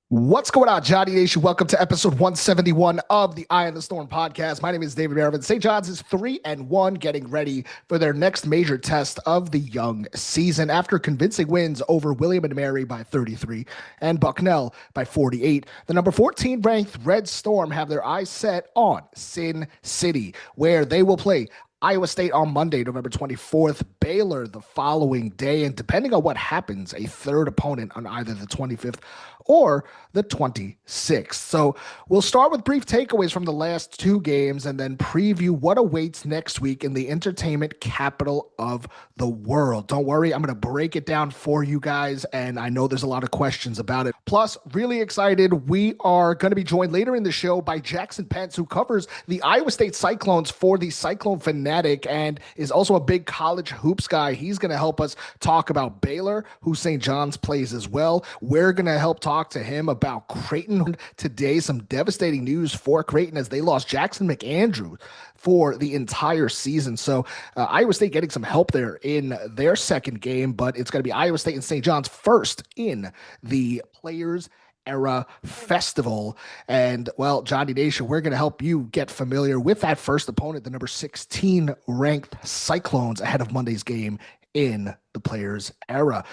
What's going on, Johnny Nation? Welcome to episode 171 of the Eye of the Storm podcast. My name is David Merriman. St. John's is 3-1, getting ready for their next major test of the young season after convincing wins over William and Mary by 33 and Bucknell by 48. The number 14 ranked Red Storm have their eyes set on Sin City, where they will play Iowa State on Monday, November 24th, Baylor the following day, and depending on what happens, a third opponent on either the 25th or the 26th. So we'll start with brief takeaways from the last two games and then preview what awaits next week in the entertainment capital of the world. Don't worry, I'm going to break it down for you guys, and I know there's a lot of questions about it. Plus, really excited, we are going to be joined later in the show by Jackson Pence, who covers the Iowa State Cyclones for the Cyclone Fanatic and is also a big college hoops guy. He's going to help us talk about Baylor, who St. John's plays as well. We're going to help talk to him about Creighton today. Some devastating news for Creighton as they lost Jackson McAndrew for the entire season. So Iowa State getting some help there in their second game, but it's going to be Iowa State and St. John's first in the Players Era Festival. And well, Johnny Nation, we're going to help you get familiar with that first opponent, the number 16 ranked Cyclones, ahead of Monday's game in the Players Era.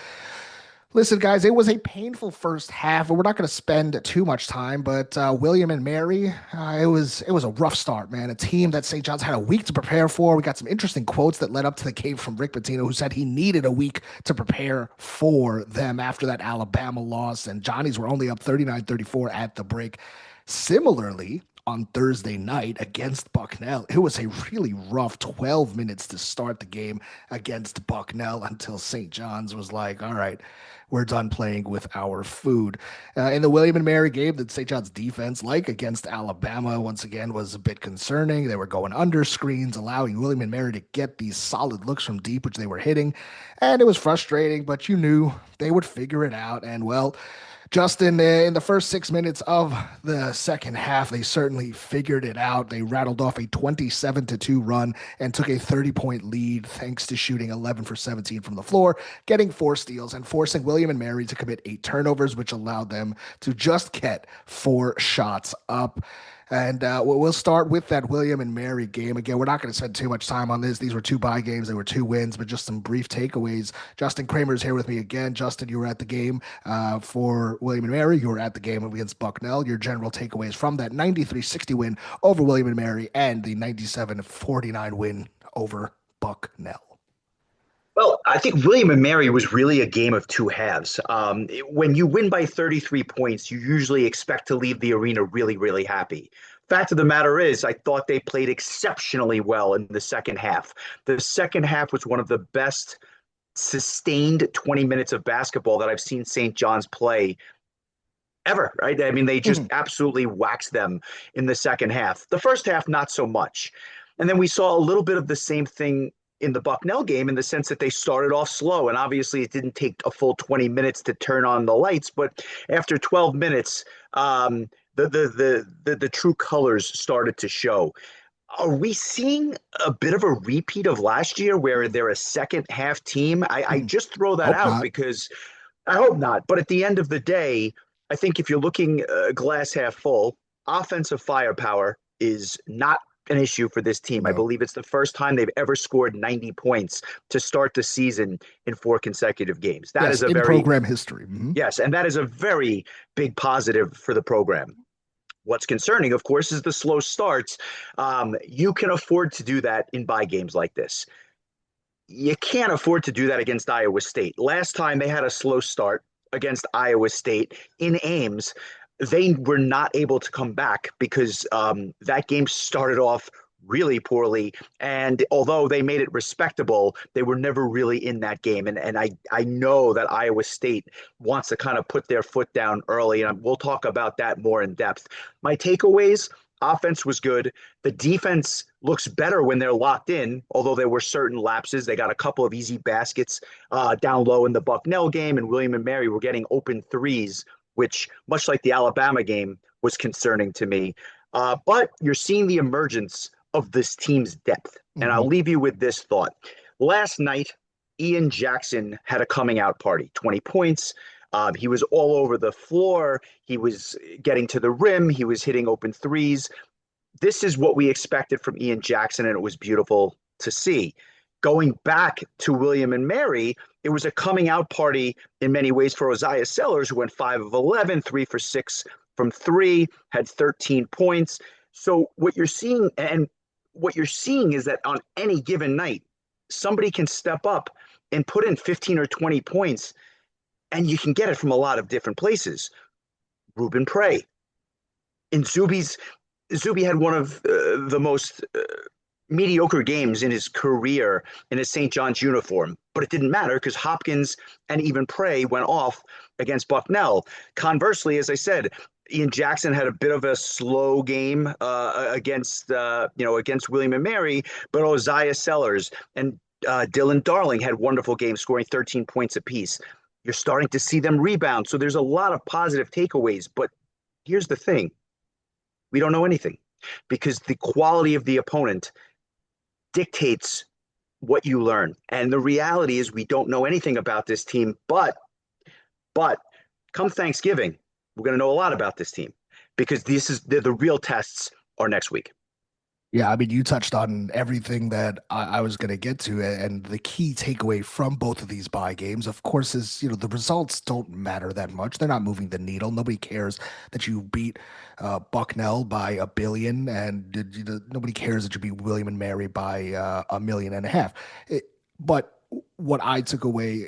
Listen, guys, it was a painful first half, and we're not going to spend too much time. But William and Mary, it was a rough start, man. A team that St. John's had a week to prepare for. We got some interesting quotes that led up to the game from Rick Pitino, who said he needed a week to prepare for them after that Alabama loss. And Johnny's were only up 39-34 at the break. Similarly, on Thursday night against Bucknell, it was a really rough 12 minutes to start the game against Bucknell until St. John's was like, all right, we're done playing with our food. In the William and Mary game, the St. John's defense, like against Alabama, once again was a bit concerning. They were going under screens, allowing William and Mary to get these solid looks from deep, which they were hitting. And it was frustrating, but you knew they would figure it out. And well, Justin, in the first 6 minutes of the second half, they certainly figured it out. They rattled off a 27-2 run and took a 30-point lead thanks to shooting 11 for 17 from the floor, getting 4 steals, and forcing William and Mary to commit 8 turnovers, which allowed them to just get 4 shots up. And we'll start with that William and Mary game. Again, we're not going to spend too much time on this. These were 2 bye games. They were 2 wins, but just some brief takeaways. Justin Kramer's here with me again. Justin, you were at the game for William and Mary. You were at the game against Bucknell. Your general takeaways from that 93-60 win over William and Mary and the 97-49 win over Bucknell. Well, I think William and Mary was really a game of two halves. When you win by 33 points, you usually expect to leave the arena really, really happy. Fact of the matter is, I thought they played exceptionally well in the second half. The second half was one of the best sustained 20 minutes of basketball that I've seen St. John's play ever, right? I mean, they just absolutely waxed them in the second half. The first half, not so much. And then we saw a little bit of the same thing in the Bucknell game in the sense that they started off slow, and obviously it didn't take a full 20 minutes to turn on the lights, but after 12 minutes, the true colors started to show. Are we seeing a bit of a repeat of last year where they're a second half team? I just throw that out because I hope not. But at the end of the day, I think if you're looking glass half full, offensive firepower is not an issue for this team. No. I believe it's the first time they've ever scored 90 points to start the season in 4 consecutive games. That is a in very program history. Yes, and that is a very big positive for the program. What's concerning, of course, is the slow starts. You can afford to do that in bye games like this. You can't afford to do that against Iowa State. Last time they had a slow start against Iowa State in Ames, they were not able to come back because that game started off really poorly. And although they made it respectable, they were never really in that game. And I know that Iowa State wants to kind of put their foot down early, and we'll talk about that more in depth. My takeaways: offense was good. The defense looks better when they're locked in, although there were certain lapses. They got a couple of easy baskets down low in the Bucknell game, and William and Mary were getting open threes, which, much like the Alabama game, was concerning to me. But you're seeing the emergence of this team's depth. And I'll leave you with this thought. Last night, Ian Jackson had a coming out party, 20 points, He was all over the floor. He was getting to the rim. He was hitting open threes. This is what we expected from Ian Jackson, and it was beautiful to see. Going back to William and Mary, it was a coming out party in many ways for Isaiah Sellers, who went 5 of 11, 3 for 6 from three, had 13 points. So what you're seeing is that on any given night, somebody can step up and put in 15 or 20 points, and you can get it from a lot of different places. Ruben Prey. In Zuby had one of the most mediocre games in his career in his St. John's uniform, but it didn't matter because Hopkins and even Prey went off against Bucknell. Conversely, as I said, Ian Jackson had a bit of a slow game against William and Mary, but Isaiah Sellers and Dylan Darling had wonderful games, scoring 13 points apiece. You're starting to see them rebound, so there's a lot of positive takeaways. But here's the thing: we don't know anything because the quality of the opponent dictates what you learn. And the reality is we don't know anything about this team, but come Thanksgiving, we're going to know a lot about this team because the real tests are next week. Yeah, I mean, you touched on everything that I was going to get to, and the key takeaway from both of these bye games, of course, is the results don't matter that much. They're not moving the needle. Nobody cares that you beat Bucknell by 1 billion, and nobody cares that you beat William and Mary by 1.5 million. But what I took away,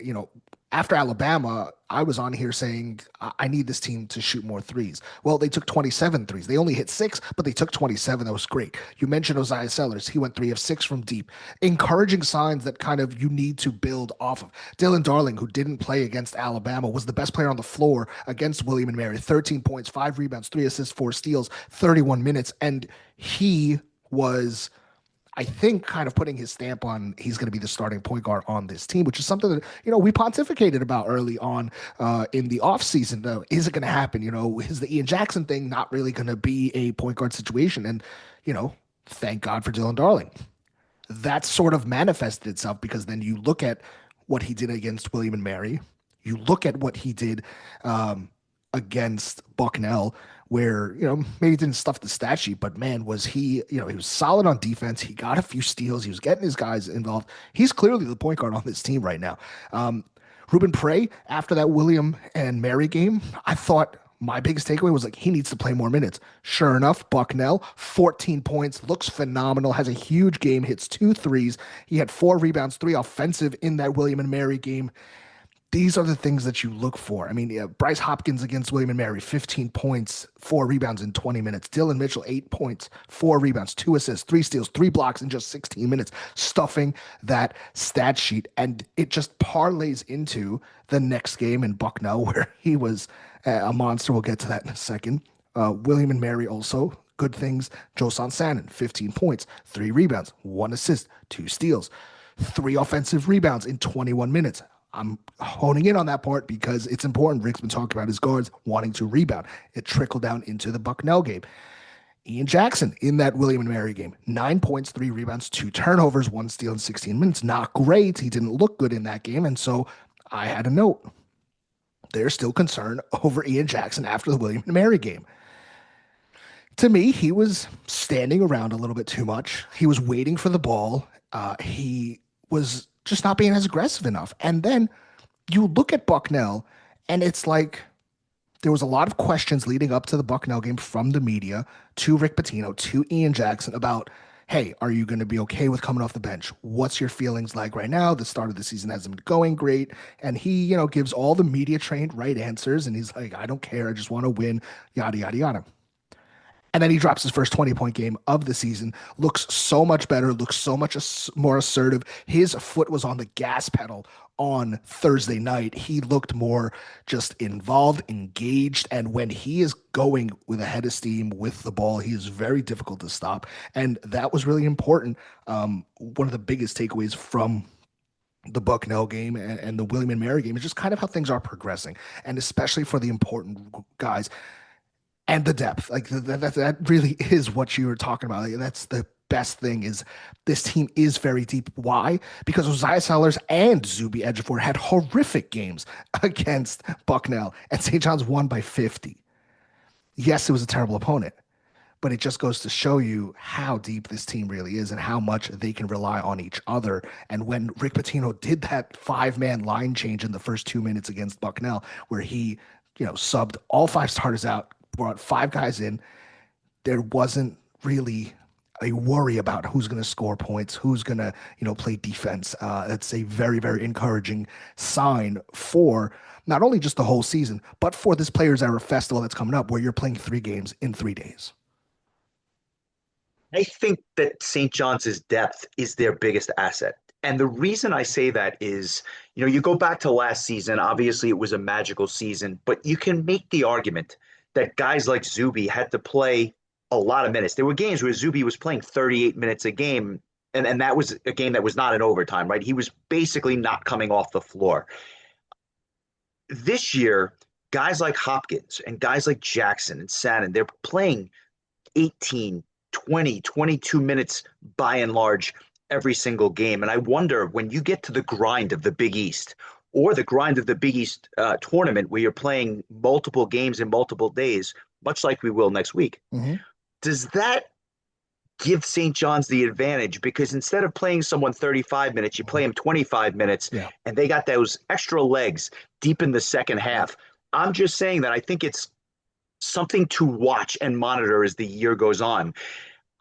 after Alabama, I was on here saying I need this team to shoot more threes. Well, they took 27 threes. They only hit 6, but they took 27. That was great. You mentioned Isaiah Sellers. He went 3 of 6 from deep. Encouraging signs that kind of you need to build off of. Dylan Darling, who didn't play against Alabama, was the best player on the floor against William and Mary. 13 points, 5 rebounds, 3 assists, 4 steals, 31 minutes. And he was, I think, kind of putting his stamp on he's going to be the starting point guard on this team, which is something that, we pontificated about early on in the offseason. Though, is it going to happen? Is the Ian Jackson thing not really going to be a point guard situation? And, thank God for Dylan Darling. That sort of manifested itself because then you look at what he did against William and Mary. You look at what he did against Bucknell, where, maybe he didn't stuff the stat sheet, but man, was he was solid on defense. He got a few steals. He was getting his guys involved. He's clearly the point guard on this team right now. Ruben Prey, after that William and Mary game, I thought my biggest takeaway was he needs to play more minutes. Sure enough, Bucknell, 14 points, looks phenomenal, has a huge game, hits 2 threes. He had 4 rebounds, 3 offensive in that William and Mary game. These are the things that you look for. I mean, Bryce Hopkins against William and Mary, 15 points, 4 rebounds in 20 minutes. Dylan Mitchell, 8 points, 4 rebounds, 2 assists, 3 steals, 3 blocks in just 16 minutes, stuffing that stat sheet. And it just parlays into the next game in Bucknell, where he was a monster. We'll get to that in a second. William and Mary also, good things. Joe Sansanin, 15 points, 3 rebounds, 1 assist, 2 steals, 3 offensive rebounds in 21 minutes. I'm honing in on that part because it's important. Rick's been talking about his guards wanting to rebound. It trickled down into the Bucknell game. Ian Jackson in that William and Mary game, 9 points, 3 rebounds, 2 turnovers, 1 steal in 16 minutes. Not great. He didn't look good in that game. And so I had a note. There's still concern over Ian Jackson after the William and Mary game. To me, he was standing around a little bit too much. He was waiting for the ball. He was just not being as aggressive enough. And then you look at Bucknell, and it's like there was a lot of questions leading up to the Bucknell game from the media to Rick Pitino, to Ian Jackson about, hey, are you going to be okay with coming off the bench? What's your feelings like right now? The start of the season hasn't been going great. And he, gives all the media trained right answers. And he's like, I don't care. I just want to win, yada, yada, yada. And then he drops his first 20-point game of the season, looks so much better, looks so much more assertive. His foot was on the gas pedal on Thursday night. He looked more just involved, engaged, and when he is going with a head of steam with the ball, he is very difficult to stop. And that was really important. One of the biggest takeaways from the Bucknell game and the William and Mary game is just kind of how things are progressing, and especially for the important guys. And the depth, that really is what you were talking about. That's the best thing is this team is very deep. Why? Because Josiah Sellers and Zuby Ejiofor had horrific games against Bucknell, and St. John's won by 50. Yes, it was a terrible opponent, but it just goes to show you how deep this team really is and how much they can rely on each other. And when Rick Pitino did that 5-man line change in the first 2 minutes against Bucknell, where he, subbed all 5 starters out, brought 5 guys in, there wasn't really a worry about who's going to score points, who's going to, play defense. That's a very, very encouraging sign for not only just the whole season, but for this Players Era Festival that's coming up, where you're playing 3 games in 3 days. I think that St. John's depth is their biggest asset. And the reason I say that is, you go back to last season, obviously it was a magical season, but you can make the argument that guys like Zuby had to play a lot of minutes. There were games where Zuby was playing 38 minutes a game, and that was a game that was not in overtime, right? He was basically not coming off the floor. This year, guys like Hopkins and guys like Jackson and Sannon, they're playing 18, 20, 22 minutes by and large every single game. And I wonder, when you get to the grind of the Big East or the grind of the Big East tournament, where you're playing multiple games in multiple days, much like we will next week, does that give St. John's the advantage? Because instead of playing someone 35 minutes, you play them 25 minutes, and they got those extra legs deep in the second half. I'm just saying that I think it's something to watch and monitor as the year goes on.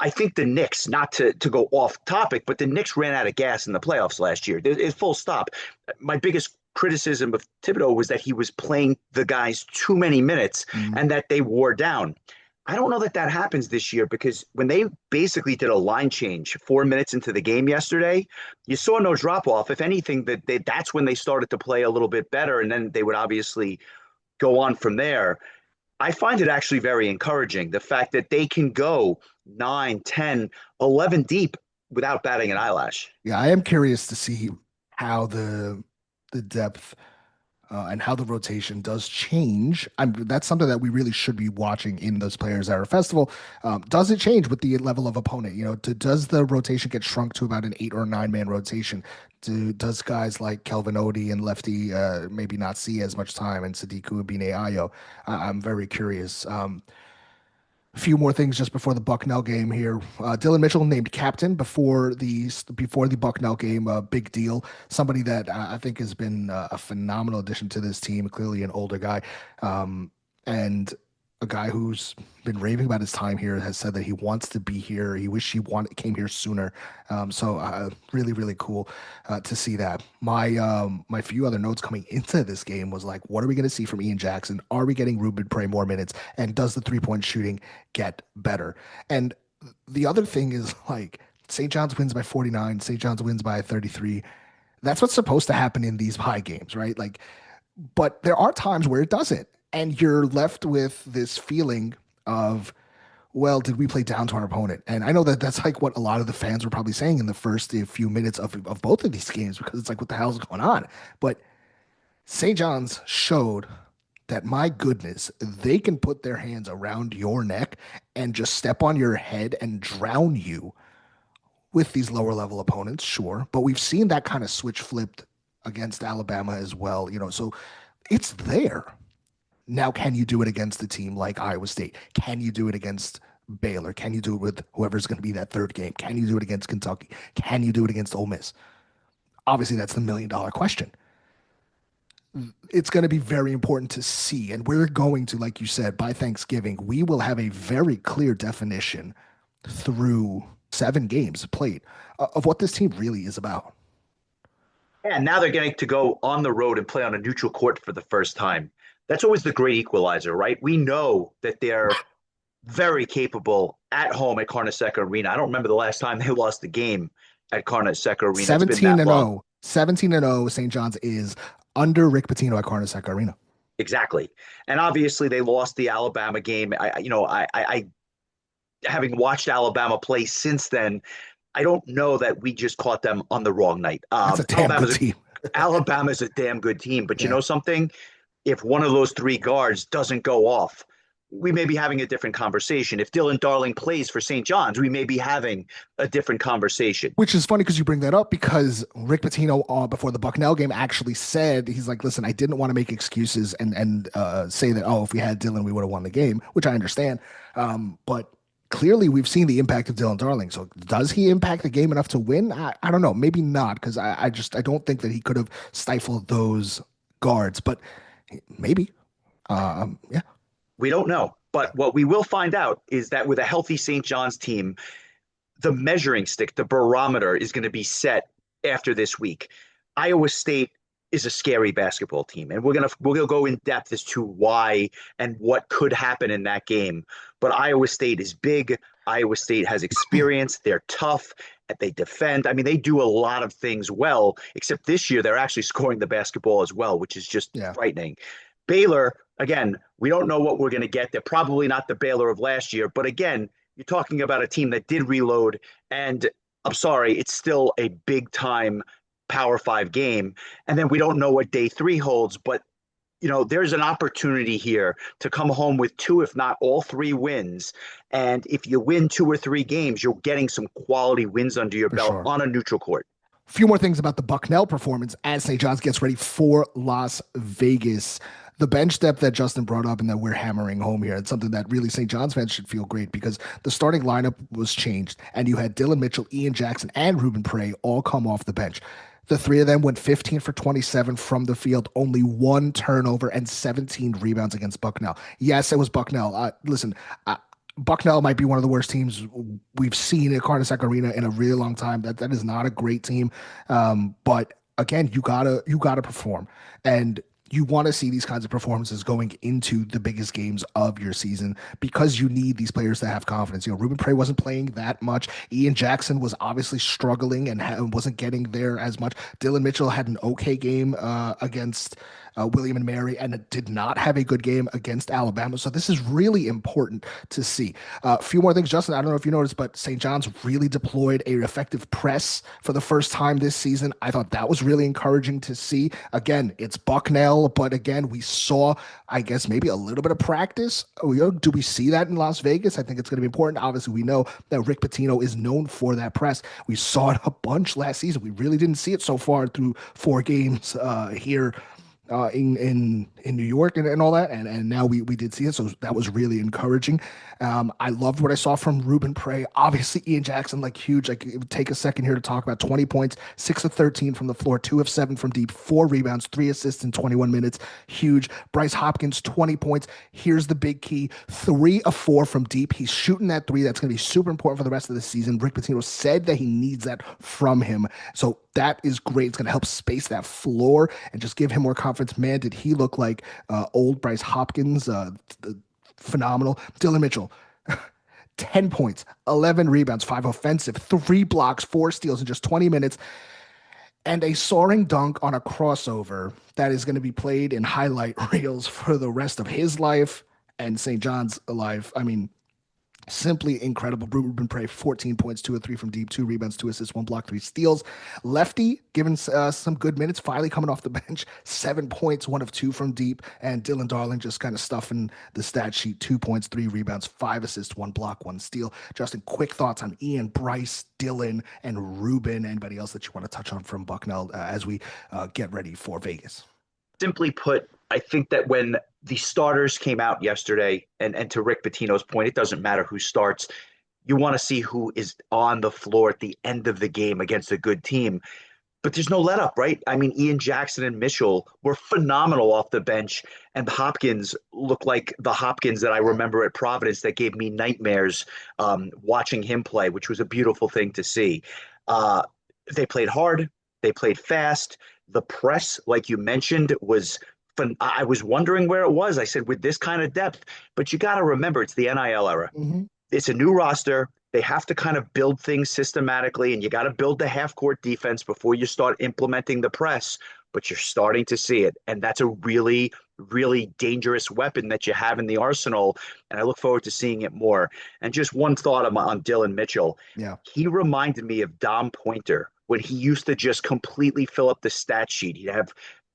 I think the Knicks, not to go off topic, but the Knicks ran out of gas in the playoffs last year. It's full stop. My biggest criticism of Thibodeau was that he was playing the guys too many minutes and that they wore down. I don't know that that happens this year, because when they basically did a line change 4 minutes into the game yesterday, you saw no drop off. If anything, that's when they started to play a little bit better, and then they would obviously go on from there. I find it actually very encouraging, the fact that they can go 9, 10, 11 deep without batting an eyelash. Yeah, I am curious to see how the depth and how the rotation does change. That's something that we really should be watching in those Players Era Festival. Does it change with the level of opponent? Does the rotation get shrunk to about an 8 or 9-man rotation? Does guys like Kelvin Odie and Lefty maybe not see as much time, and Sadiku Abine Ayo? I'm very curious. A few more things just before the Bucknell game here. Dylan Mitchell named captain before the Bucknell game. A big deal. Somebody that I think has been a phenomenal addition to this team. Clearly an older guy, and a guy who's been raving about his time here, has said that he wants to be here. He wish came here sooner. So really, really cool to see that. My few other notes coming into this game was like, what are we going to see from Ian Jackson? Are we getting Ruben Prey more minutes? And does the 3-point shooting get better? And the other thing is, like, St. John's wins by 49. St. John's wins by 33. That's what's supposed to happen in these high games, right? Like, but there are times where it doesn't. And you're left with this feeling of, well, did we play down to our opponent? And I know that that's like what a lot of the fans were probably saying in the first few minutes of both of these games, because it's like, what the hell is going on? But St. John's showed that, my goodness, they can put their hands around your neck and just step on your head and drown you with these lower level opponents, sure. But we've seen that kind of switch flipped against Alabama as well, so it's there. Now, can you do it against a team like Iowa State? Can you do it against Baylor? Can you do it with whoever's going to be that third game? Can you do it against Kentucky? Can you do it against Ole Miss? Obviously, that's the million-dollar question. It's going to be very important to see, and we're going to, like you said, by Thanksgiving, we will have a very clear definition through 7 games played of what this team really is about. And now they're getting to go on the road and play on a neutral court for the first time. That's always the great equalizer, right? We know that they're very capable at home at Carnesecca Arena. I don't remember the last time they lost the game at Carnesecca Arena. 17-0. 17-0 St. John's is under Rick Pitino at Carnesecca Arena. Exactly. And obviously they lost the Alabama game. I having watched Alabama play since then, I don't know that we just caught them on the wrong night. That's a damn good team. Alabama's a damn good team. But you know something? If one of those 3 guards doesn't go off, we may be having a different conversation. If Dylan Darling plays for St. John's, we may be having a different conversation. Which is funny because you bring that up because Rick Pitino before the Bucknell game actually said, he's like, listen, I didn't want to make excuses and say that, oh, if we had Dylan, we would have won the game, which I understand. But clearly we've seen the impact of Dylan Darling. So does he impact the game enough to win? I don't know. Maybe not, because I don't think that he could have stifled those guards, but maybe. Yeah. We don't know. But what we will find out is that with a healthy St. John's team, the measuring stick, the barometer is going to be set after this week. Iowa State is a scary basketball team, and we'll go in depth as to why and what could happen in that game. But Iowa State is big. Iowa State has experience. They're tough. They defend. I mean, they do a lot of things well, except this year they're actually scoring the basketball as well, which is just frightening. Baylor, again, we don't know what we're going to get. They're probably not the Baylor of last year, but again, you're talking about a team that did reload, and I'm sorry, it's still a big-time Power 5 game. And then we don't know what day 3 holds, but there's an opportunity here to come home with 2, if not all 3 wins. And if you win 2 or 3 games, you're getting some quality wins under your belt on a neutral court. A few more things about the Bucknell performance as St. John's gets ready for Las Vegas. The bench depth that Justin brought up and that we're hammering home here, it's something that really St. John's fans should feel great because the starting lineup was changed and you had Dylan Mitchell, Ian Jackson, and Ruben Prey all come off the bench. The 3 of them went 15 for 27 from the field, only 1 turnover and 17 rebounds against Bucknell. Yes, it was Bucknell. Listen, Bucknell might be one of the worst teams we've seen at Carnesec Arena in a really long time. That is not a great team. But again, you gotta perform. And you want to see these kinds of performances going into the biggest games of your season because you need these players to have confidence. Ruben Prey wasn't playing that much. Ian Jackson was obviously struggling and wasn't getting there as much. Dylan Mitchell had an okay game against William and Mary and did not have a good game against Alabama. So this is really important to see. A few more things, Justin. I don't know if you noticed, but St. John's really deployed a effective press for the first time this season. I thought that was really encouraging to see. Again, it's Bucknell, but again, we saw, I guess, maybe a little bit of practice. Do we see that in Las Vegas? I think it's going to be important. Obviously, we know that Rick Pitino is known for that press. We saw it a bunch last season. We really didn't see it so far through 4 games here in New York and all that, and now we did see it, so that was really encouraging. I loved what I saw from Ruben Prey. Obviously, Ian Jackson, huge. It would take a second here to talk about 20 points, 6 of 13 from the floor, 2 of 7 from deep, 4 rebounds, 3 assists in 21 minutes. Huge. Bryce Hopkins, 20 points. Here's the big key: 3 of 4 from deep. He's shooting that 3. That's going to be super important for the rest of the season. Rick Pitino said that he needs that from him, so that is great. It's going to help space that floor and just give him more confidence. Man, did he look like old Bryce Hopkins, phenomenal. Dylan Mitchell, 10 points, 11 rebounds, 5 offensive, 3 blocks, 4 steals in just 20 minutes, and a soaring dunk on a crossover that is going to be played in highlight reels for the rest of his life and St. John's life. I mean, simply incredible. Ruben Prey, 14 points, 2 of 3 from deep, 2 rebounds, 2 assists, 1 block, 3 steals. Lefty, given some good minutes, finally coming off the bench, 7 points, 1 of 2 from deep. And Dylan Darling just kind of stuffing the stat sheet, 2 points, 3 rebounds, 5 assists, 1 block, 1 steal. Justin, quick thoughts on Ian, Bryce, Dylan, and Ruben. Anybody else that you want to touch on from Bucknell as we get ready for Vegas? Simply put, I think that when the starters came out yesterday, and to Rick Pitino's point, it doesn't matter who starts. You want to see who is on the floor at the end of the game against a good team. But there's no let up, right? I mean, Ian Jackson and Mitchell were phenomenal off the bench, and Hopkins looked like the Hopkins that I remember at Providence that gave me nightmares watching him play, which was a beautiful thing to see. They played hard. They played fast. The press, like you mentioned, was fun. I was wondering where it was. I said, with this kind of depth, but you got to remember, it's the NIL era. Mm-hmm. It's a new roster. They have to kind of build things systematically, and you got to build the half-court defense before you start implementing the press, but you're starting to see it, and that's a really, really dangerous weapon that you have in the arsenal, and I look forward to seeing it more. And just one thought on Dylan Mitchell. Yeah. He reminded me of Dom Pointer when he used to just completely fill up the stat sheet. He'd have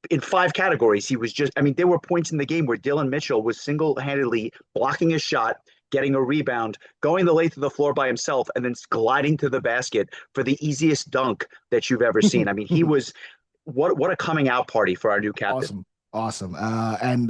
in five categories. He was just, I mean, there were points in the game where Dylan Mitchell was single-handedly blocking a shot, getting a rebound, going the length of the floor by himself, and then gliding to the basket for the easiest dunk that you've ever seen. I mean, he was what a coming out party for our new captain. Awesome. Awesome. And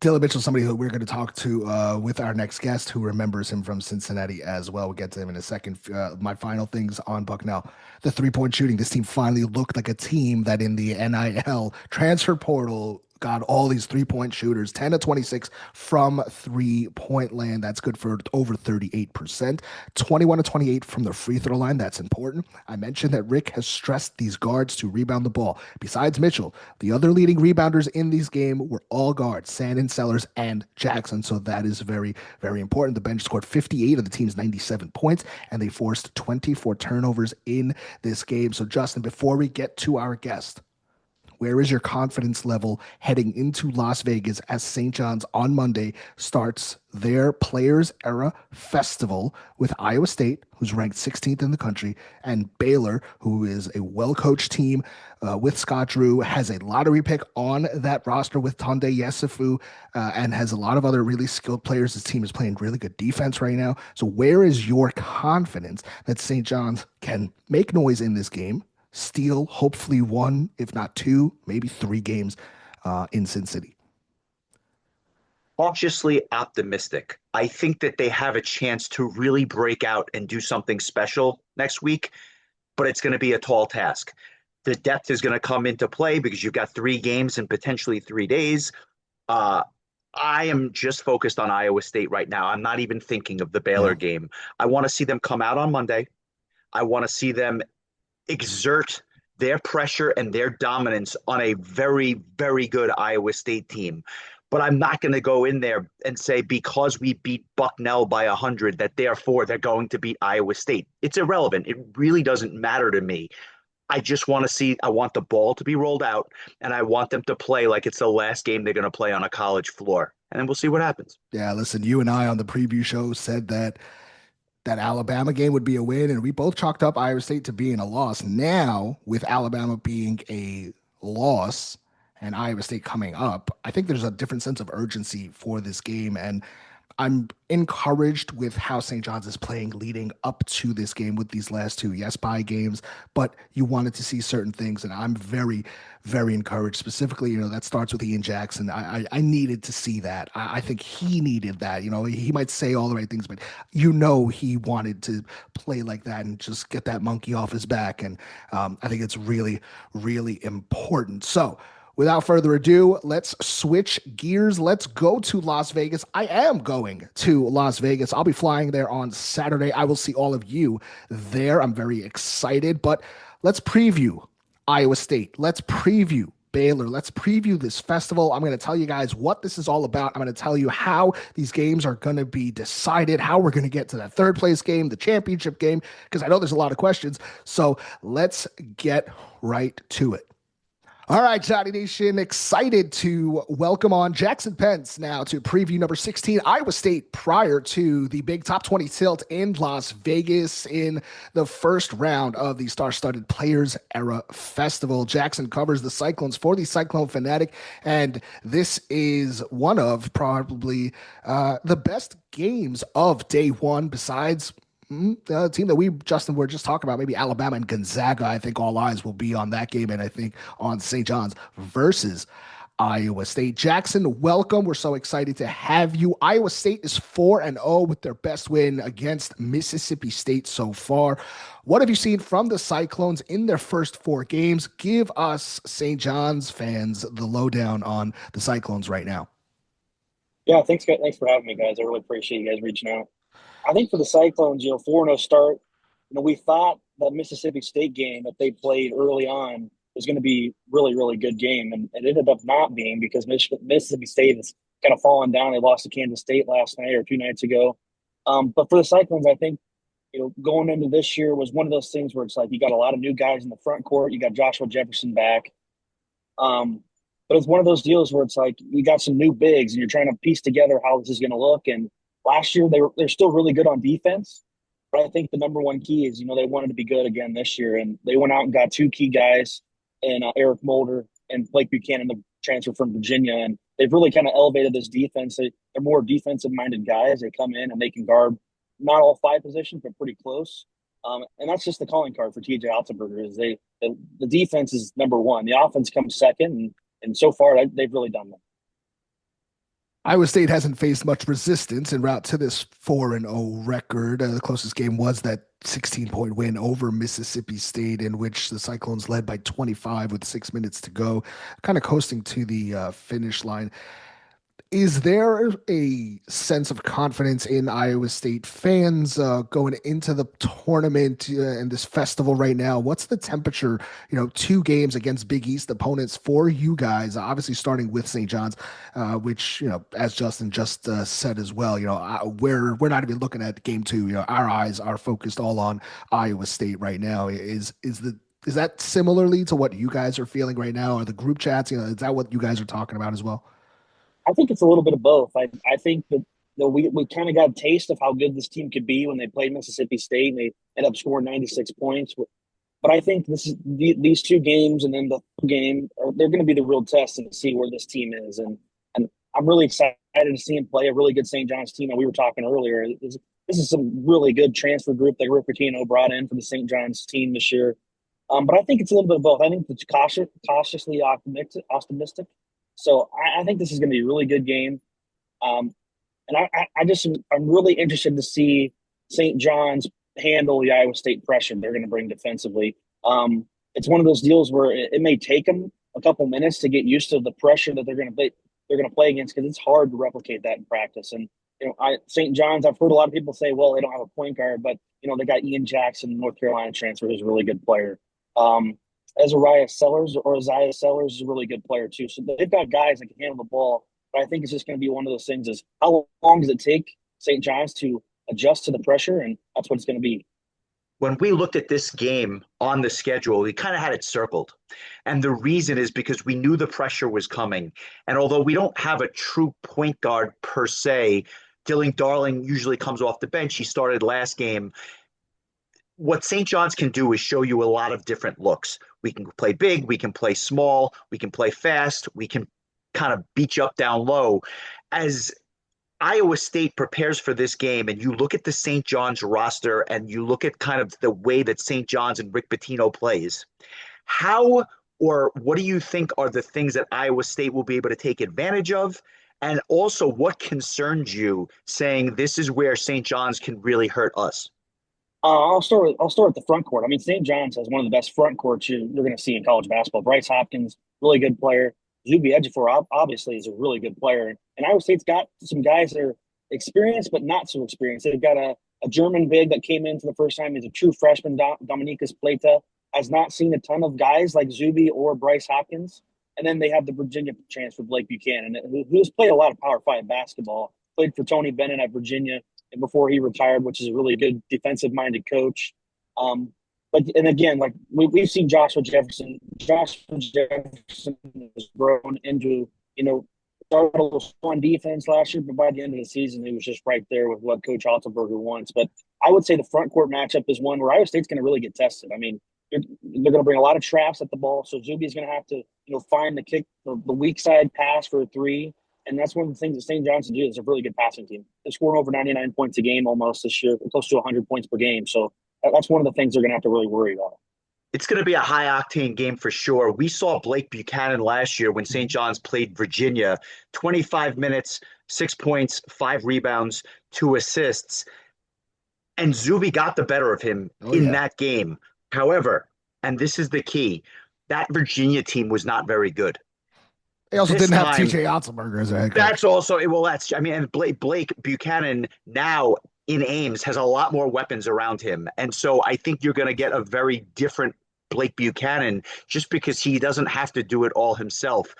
Dylan Mitchell, somebody who we're going to talk to with our next guest who remembers him from Cincinnati as well. We'll get to him in a second. My final things on Bucknell. The 3-point shooting. This team finally looked like a team that in the NIL transfer portal got all these 3-point shooters, 10 to 26 from 3-point land. That's good for over 38%. 21 to 28 from the free throw line. That's important. I mentioned that Rick has stressed these guards to rebound the ball. Besides Mitchell, the other leading rebounders in this game were all guards, Sandin, Sellers, and Jackson. So that is very, very important. The bench scored 58 of the team's 97 points, and they forced 24 turnovers in this game. So, Justin, before we get to our guest, where is your confidence level heading into Las Vegas as St. John's on Monday starts their Players Era Festival with Iowa State, who's ranked 16th in the country, and Baylor, who is a well-coached team with Scott Drew, has a lottery pick on that roster with Tunde Yesufu, and has a lot of other really skilled players. This team is playing really good defense right now. So where is your confidence that St. John's can make noise in this game, steal hopefully one, if not two, maybe three games in Sin City? Cautiously optimistic. I think that they have a chance to really break out and do something special next week, but it's going to be a tall task. The depth is going to come into play because you've got three games in potentially 3 days. Uh, I am just focused on Iowa State right now. I'm not even thinking of the Baylor Yeah. game. I want to see them come out on Monday. I want to see them exert their pressure and their dominance on a very, very good Iowa State team. But I'm not going to go in there and say because we beat Bucknell by 100 that therefore they're going to beat Iowa State. It's irrelevant. It really doesn't matter to me. I just want to see, I want the ball to be rolled out and I want them to play like it's the last game they're going to play on a college floor. And then we'll see what happens. Yeah, listen, you and I on the preview show said that Alabama game would be a win, and we both chalked up Iowa State to being a loss. Now, with Alabama being a loss and Iowa State coming up, I think there's a different sense of urgency for this game, and I'm encouraged with how St. John's is playing leading up to this game with these last two, yes, bye games, but you wanted to see certain things, and I'm very, very encouraged. Specifically, that starts with Ian Jackson. I needed to see that. I think he needed that. He might say all the right things, but he wanted to play like that and just get that monkey off his back, and I think it's really, really important. So, without further ado, let's switch gears. Let's go to Las Vegas. I am going to Las Vegas. I'll be flying there on Saturday. I will see all of you there. I'm very excited, but let's preview Iowa State. Let's preview Baylor. Let's preview this festival. I'm going to tell you guys what this is all about. I'm going to tell you how these games are going to be decided, how we're going to get to that third place game, the championship game, because I know there's a lot of questions. So let's get right to it. All right, Johnny Nation, excited to welcome on Jackson Pence now to preview number 16, Iowa State, prior to the big top 20 tilt in Las Vegas in the first round of the star-studded Players Era Festival. Jackson covers the Cyclones for the Cyclone Fanatic, and this is one of probably the best games of day one besides the team that Justin, were just talking about, maybe Alabama and Gonzaga. I think all eyes will be on that game, and I think on St. John's versus Iowa State. Jackson, welcome. We're so excited to have you. Iowa State is 4-0 with their best win against Mississippi State so far. What have you seen from the Cyclones in their first 4 games? Give us St. John's fans the lowdown on the Cyclones right now. Yeah, thanks for having me, guys. I really appreciate you guys reaching out. I think for the Cyclones, 4-0 start, we thought that Mississippi State game that they played early on was going to be really, really good game. And it ended up not being because Mississippi State has kind of fallen down. They lost to Kansas State last night or 2 nights ago. But for the Cyclones, I think, going into this year was one of those things where it's like you got a lot of new guys in the front court. You got Joshua Jefferson back. But it's one of those deals where it's like you got some new bigs and you're trying to piece together how this is going to look. And last year they're still really good on defense, but I think the number one key is they wanted to be good again this year, and they went out and got 2 key guys in Eric Mulder and Blake Buchanan, the transfer from Virginia. And they've really kind of elevated this defense. They're more defensive-minded guys. They come in and they can guard not all 5 positions, but pretty close. And that's just the calling card for TJ Otzelberger is the defense is number one. The offense comes second, and so far they've really done that. Iowa State hasn't faced much resistance en route to this 4-0 record. The closest game was that 16-point win over Mississippi State, in which the Cyclones led by 25 with 6 minutes to go, kind of coasting to the finish line. Is there a sense of confidence in Iowa State fans going into the tournament and this festival right now? What's the temperature, 2 games against Big East opponents for you guys, obviously starting with St. John's, which, as Justin just said as well, we're not even looking at game 2. Our eyes are focused all on Iowa State right now. Is that similarly to what you guys are feeling right now? Are the group chats, is that what you guys are talking about as well? I think it's a little bit of both. I think that we kind of got a taste of how good this team could be when they played Mississippi State and they ended up scoring 96 points. But I think these 2 games and then the game they're going to be the real test and see where this team is. And I'm really excited to see him play a really good St. John's team. And we were talking earlier. This is some really good transfer group that Rick Pitino brought in for the St. John's team this year. But I think it's a little bit of both. I think it's cautiously optimistic. So I think this is going to be a really good game. And I'm really interested to see St. John's handle the Iowa State pressure they're going to bring defensively. It's one of those deals where it may take them a couple minutes to get used to the pressure that they're going to play against, because it's hard to replicate that in practice. And St. John's, I've heard a lot of people say, well, they don't have a point guard, but they got Ian Jackson, North Carolina transfer, who's a really good player. Isaiah Sellers is a really good player too. So they've got guys that can handle the ball. But I think it's just going to be one of those things is how long does it take St. John's to adjust to the pressure? And that's what it's going to be. When we looked at this game on the schedule, we kind of had it circled. And the reason is because we knew the pressure was coming. And although we don't have a true point guard per se, Dylan Darling usually comes off the bench. He started last game. What St. John's can do is show you a lot of different looks. We can play big, we can play small, we can play fast, we can kind of beat you up down low. As Iowa State prepares for this game, and you look at the St. John's roster and you look at kind of the way that St. John's and Rick Pitino plays, how or what do you think are the things that Iowa State will be able to take advantage of? And also, what concerns you saying this is where St. John's can really hurt us? I'll start with the front court. I mean, St. John's has one of the best front courts you're going to see in college basketball. Bryce Hopkins, really good player. Zuby Ejiofor obviously is a really good player. And Iowa State's got some guys that are experienced but not so experienced. They've got a German big that came in for the first time. He's a true freshman, Dominikas Plata. Has not seen a ton of guys like Zuby or Bryce Hopkins. And then they have the Virginia transfer, Blake Buchanan, who's played a lot of Power 5 basketball. Played for Tony Bennett at Virginia and before he retired, which is a really good defensive-minded coach. But again, like we've seen Joshua Jefferson. Joshua Jefferson has grown into, started a little on defense last year, but by the end of the season, he was just right there with what Coach Otzelberger wants. But I would say the front court matchup is one where Iowa State's going to really get tested. I mean, they're going to bring a lot of traps at the ball, so Zuby's going to have to, find the kick, the weak side pass for a 3. And that's one of the things that St. John's do is a really good passing team. They're scoring over 99 points a game almost this year, close to 100 points per game. So that's one of the things they're going to have to really worry about. It's going to be a high-octane game for sure. We saw Blake Buchanan last year when St. John's played Virginia. 25 minutes, 6 points, 5 rebounds, 2 assists. And Zuby got the better of him in that game. However, and this is the key, that Virginia team was not very good. They also didn't have TJ Otzelberger as a head coach. That's also, and Blake Buchanan now in Ames has a lot more weapons around him. And so I think you're going to get a very different Blake Buchanan just because he doesn't have to do it all himself.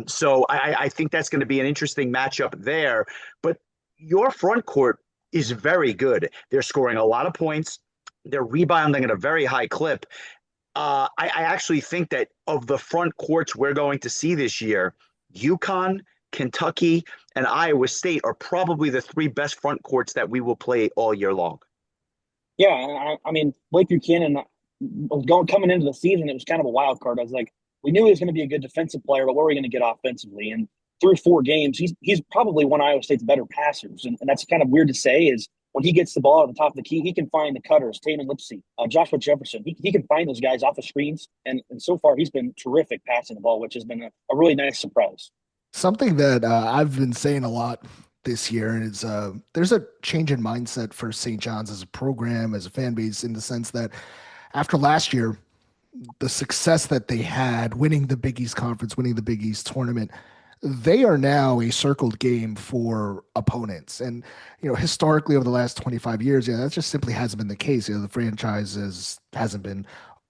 So I think that's going to be an interesting matchup there. But your front court is very good. They're scoring a lot of points. They're rebounding at a very high clip. I actually think that of the front courts we're going to see this year, UConn, Kentucky, and Iowa State are probably the 3 best front courts that we will play all year long. Yeah, I mean, Blake Buchanan coming into the season, it was kind of a wild card. I was like, we knew he was going to be a good defensive player, but what were we going to get offensively? And through 4 games, he's probably one of Iowa State's better passers. And that's kind of weird to say is when he gets the ball at the top of the key, he can find the cutters, Taman Lipsey, Joshua Jefferson. He can find those guys off the screens. And so far, he's been terrific passing the ball, which has been a really nice surprise. Something that I've been saying a lot this year is there's a change in mindset for St. John's as a program, as a fan base, in the sense that after last year, the success that they had winning the Big East Conference, winning the Big East tournament, they are now a circled game for opponents. And, historically over the last 25 years, that just simply hasn't been the case. The franchise hasn't been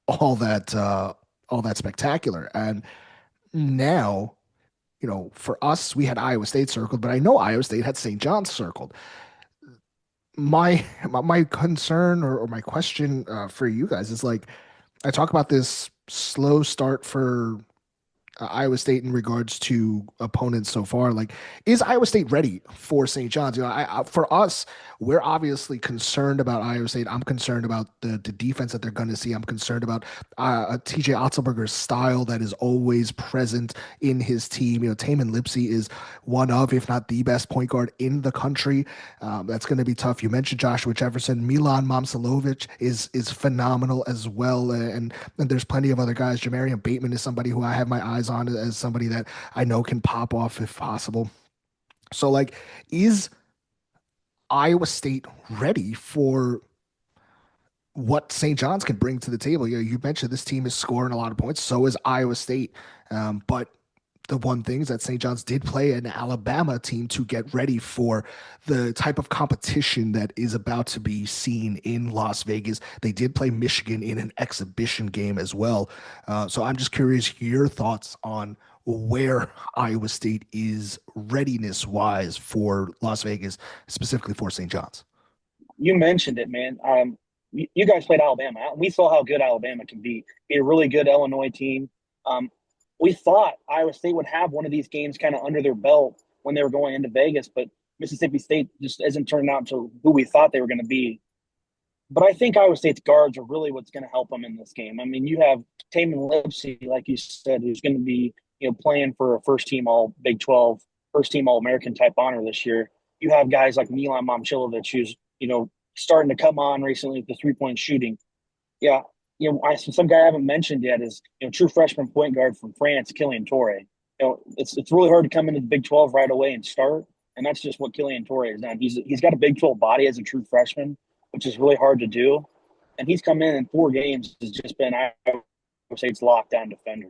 all that spectacular. And now, for us, we had Iowa State circled, but I know Iowa State had St. John's circled. My concern or my question for you guys is like, I talk about this slow start for Iowa State in regards to opponents so far. Like, is Iowa State ready for St. John's? For us, we're obviously concerned about Iowa State. I'm concerned about the defense that they're going to see. I'm concerned about TJ Otzelberger's style that is always present in his team. Taman Lipsey is one of, if not the best point guard in the country. That's going to be tough. You mentioned Joshua Jefferson. Milan Momcilovic is phenomenal as well. And there's plenty of other guys. Jamarian Bateman is somebody who I have my eyes on as somebody that I know can pop off if possible. So, like, is Iowa State ready for what St. John's can bring to the table? You mentioned this team is scoring a lot of points. So is Iowa State. But the one thing is that St. John's did play an Alabama team to get ready for the type of competition that is about to be seen in Las Vegas. They did play Michigan in an exhibition game as well. So I'm just curious your thoughts on where Iowa State is readiness-wise for Las Vegas, specifically for St. John's. You mentioned it, man. You guys played Alabama. We saw how good Alabama can be a really good Illinois team. We thought Iowa State would have one of these games kind of under their belt when they were going into Vegas, but Mississippi State just isn't turning out to who we thought they were going to be. But I think Iowa State's guards are really what's going to help them in this game. I mean, you have Taman Lipsey, like you said, who's going to be playing for a first-team All-Big 12, first-team All-American type honor this year. You have guys like Milan Momcilovic, who's starting to come on recently with the three-point shooting. Yeah. Some guy I haven't mentioned yet is true freshman point guard from France, Killian Torre. It's really hard to come into the Big 12 right away and start, and that's just what Killian Torre has done. He's got a Big 12 body as a true freshman, which is really hard to do, and he's come in 4 games has just been Iowa State's lockdown defender.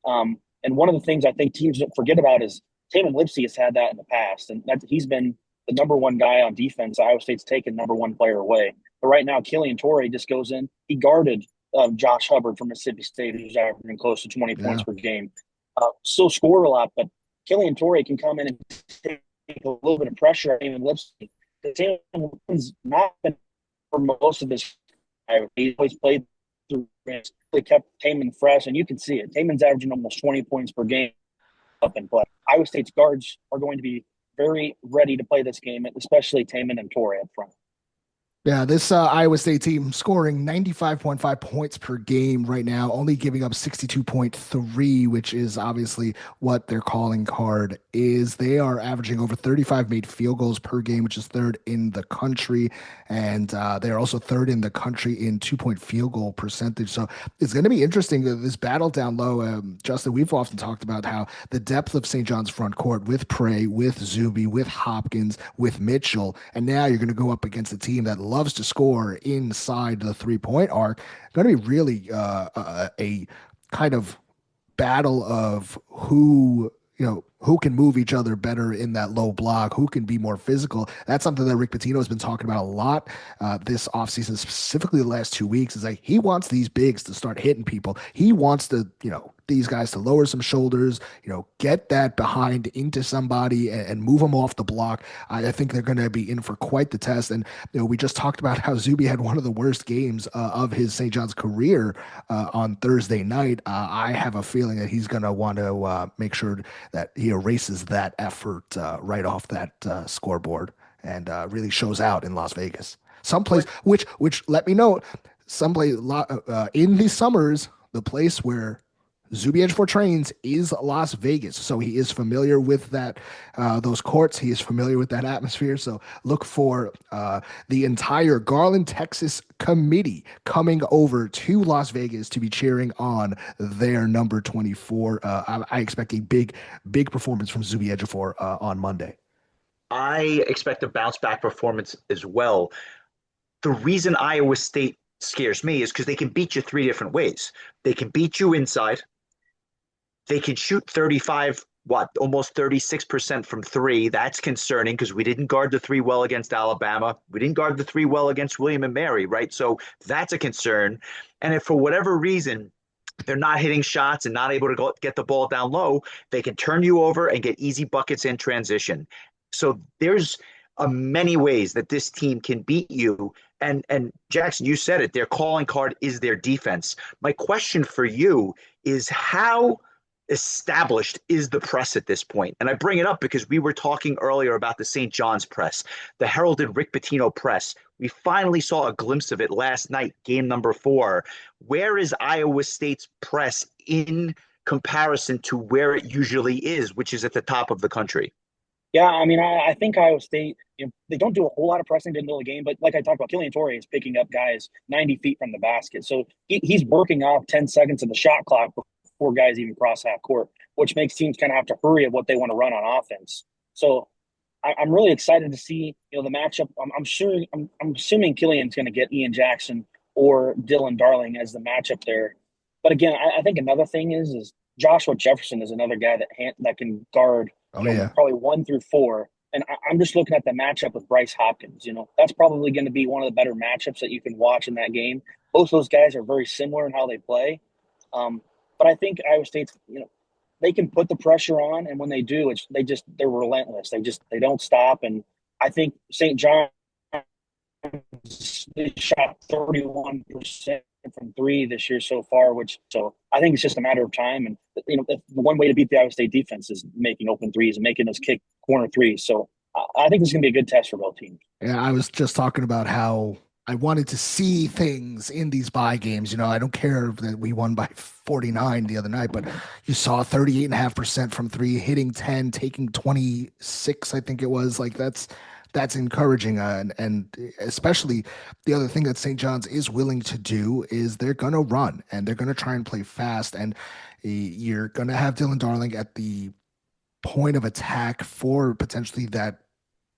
And one of the things I think teams forget about is Taman Lipsey has had that in the past, and he's been the number one guy on defense. Iowa State's taken number one player away, but right now Killian Torre just goes in. He guarded Josh Hubbard from Mississippi State, who's averaging close to 20 points per game. Still scored a lot, but Killian Torre can come in and take a little bit of pressure on Taman Lipsey. Taman's not been for most of this. He's always played through. Really kept Taman fresh, and you can see it. Taman's averaging almost 20 points per game up in play. Iowa State's guards are going to be very ready to play this game, especially Taman and Torre up front. Yeah, this Iowa State team scoring 95.5 points per game right now, only giving up 62.3, which is obviously what their calling card is. They are averaging over 35 made field goals per game, which is 3rd in the country. And they're also 3rd in the country in 2-point field goal percentage. So it's going to be interesting, this battle down low. Justin, we've often talked about how the depth of St. John's front court with Prey, with Zuby, with Hopkins, with Mitchell, and now you're going to go up against a team that loves to score inside the 3-point arc. Going to be really a kind of battle of who can move each other better in that low block, who can be more physical. That's something that Rick Pitino has been talking about a lot this offseason, specifically the last 2 weeks, is like he wants these bigs to start hitting people. He wants to, these guys to lower some shoulders, get that behind into somebody and move them off the block. I think they're going to be in for quite the test. And, we just talked about how Zuby had one of the worst games of his St. John's career on Thursday night. I have a feeling that he's going to want to make sure that he erases that effort right off that scoreboard and really shows out in Las Vegas. Someplace, which let me know, someplace in the summers, the place where Zuby Ejiofor trains is Las Vegas, so he is familiar with that those courts. He is familiar with that atmosphere. So look for the entire Garland, Texas committee coming over to Las Vegas to be cheering on their number 24. I expect a big performance from Zuby Ejiofor on Monday. I expect a bounce back performance as well. The reason Iowa State scares me is because they can beat you three different ways. They can beat you inside. They can shoot 35, almost 36% from three. That's concerning because we didn't guard the three well against Alabama. We didn't guard the three well against William and Mary, right? So that's a concern. And if for whatever reason they're not hitting shots and not able to get the ball down low, they can turn you over and get easy buckets in transition. So there's many ways that this team can beat you. And Jackson, you said it, their calling card is their defense. My question for you is how established is the press at this point? And I bring it up because we were talking earlier about the St. John's press, the heralded Rick Pitino press. We finally saw a glimpse of it last night, game number 4. Where is Iowa State's press in comparison to where it usually is, which is at the top of the country? Yeah, I mean, I think Iowa State, they don't do a whole lot of pressing in the middle of the game, but like I talked about, Killian Torrey is picking up guys 90 feet from the basket. So he's working off 10 seconds of the shot clock before guys even cross half court, which makes teams kind of have to hurry at what they want to run on offense. So I'm really excited to see, the matchup. I'm assuming Killian's going to get Ian Jackson or Dylan Darling as the matchup there. But again, I think another thing is Joshua Jefferson is another guy that can guard probably 1 through 4. And I'm just looking at the matchup with Bryce Hopkins. That's probably going to be one of the better matchups that you can watch in that game. Both those guys are very similar in how they play. But I think Iowa State's, they can put the pressure on, and when they do, they're relentless. They don't stop. And I think St. John, they shot 31% from 3 this year so far, so I think it's just a matter of time. And the one way to beat the Iowa State defense is making open threes and making those kick corner threes. So I think this is going to be a good test for both teams. Yeah, I was just talking about how I wanted to see things in these bye games. I don't care that we won by 49 the other night, but you saw 38.5% from 3, hitting 10, taking 26, I think it was. Like that's encouraging. And especially the other thing that St. John's is willing to do is they're going to run and they're going to try and play fast. And you're going to have Dylan Darling at the point of attack for potentially that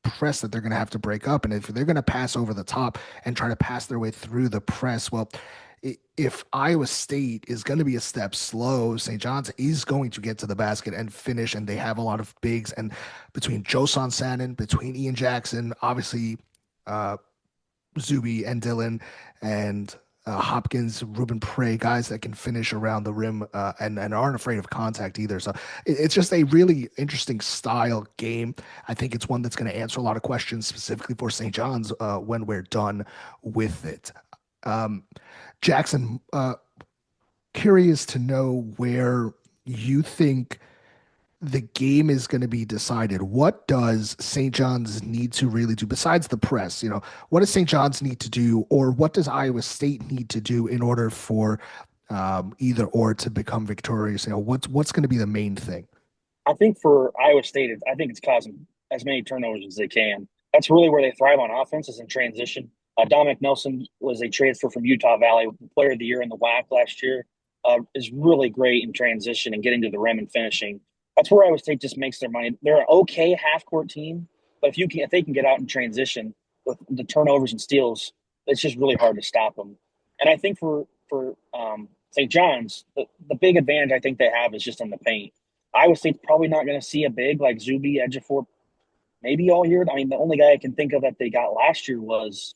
press that they're going to have to break up. And if they're going to pass over the top and try to pass their way through the press, well, if Iowa State is going to be a step slow, St. John's is going to get to the basket and finish, and they have a lot of bigs. And between Josan Sannon, between Ian Jackson, obviously Zuby and Dylan, and Hopkins, Ruben Prey, guys that can finish around the rim and aren't afraid of contact either. So it's just a really interesting style game. I think it's one that's going to answer a lot of questions specifically for St. John's when we're done with it. Jackson, curious to know where you think the game is going to be decided. What does St. John's need to really do besides the press? What does St. John's need to do, or what does Iowa State need to do in order for either or to become victorious? What's going to be the main thing? I think for Iowa State, I think it's causing as many turnovers as they can. That's really where they thrive on offense, is in transition. Dominic Nelson was a transfer from Utah Valley, player of the year in the WAC last year. Is really great in transition and getting to the rim and finishing. That's where Iowa State just makes their money. They're an okay half-court team, but if they can get out in transition with the turnovers and steals, it's just really hard to stop them. And I think for St. John's, the big advantage I think they have is just in the paint. Iowa State's probably not going to see a big like Zuby, Ejiofor, maybe all year. I mean, the only guy I can think of that they got last year was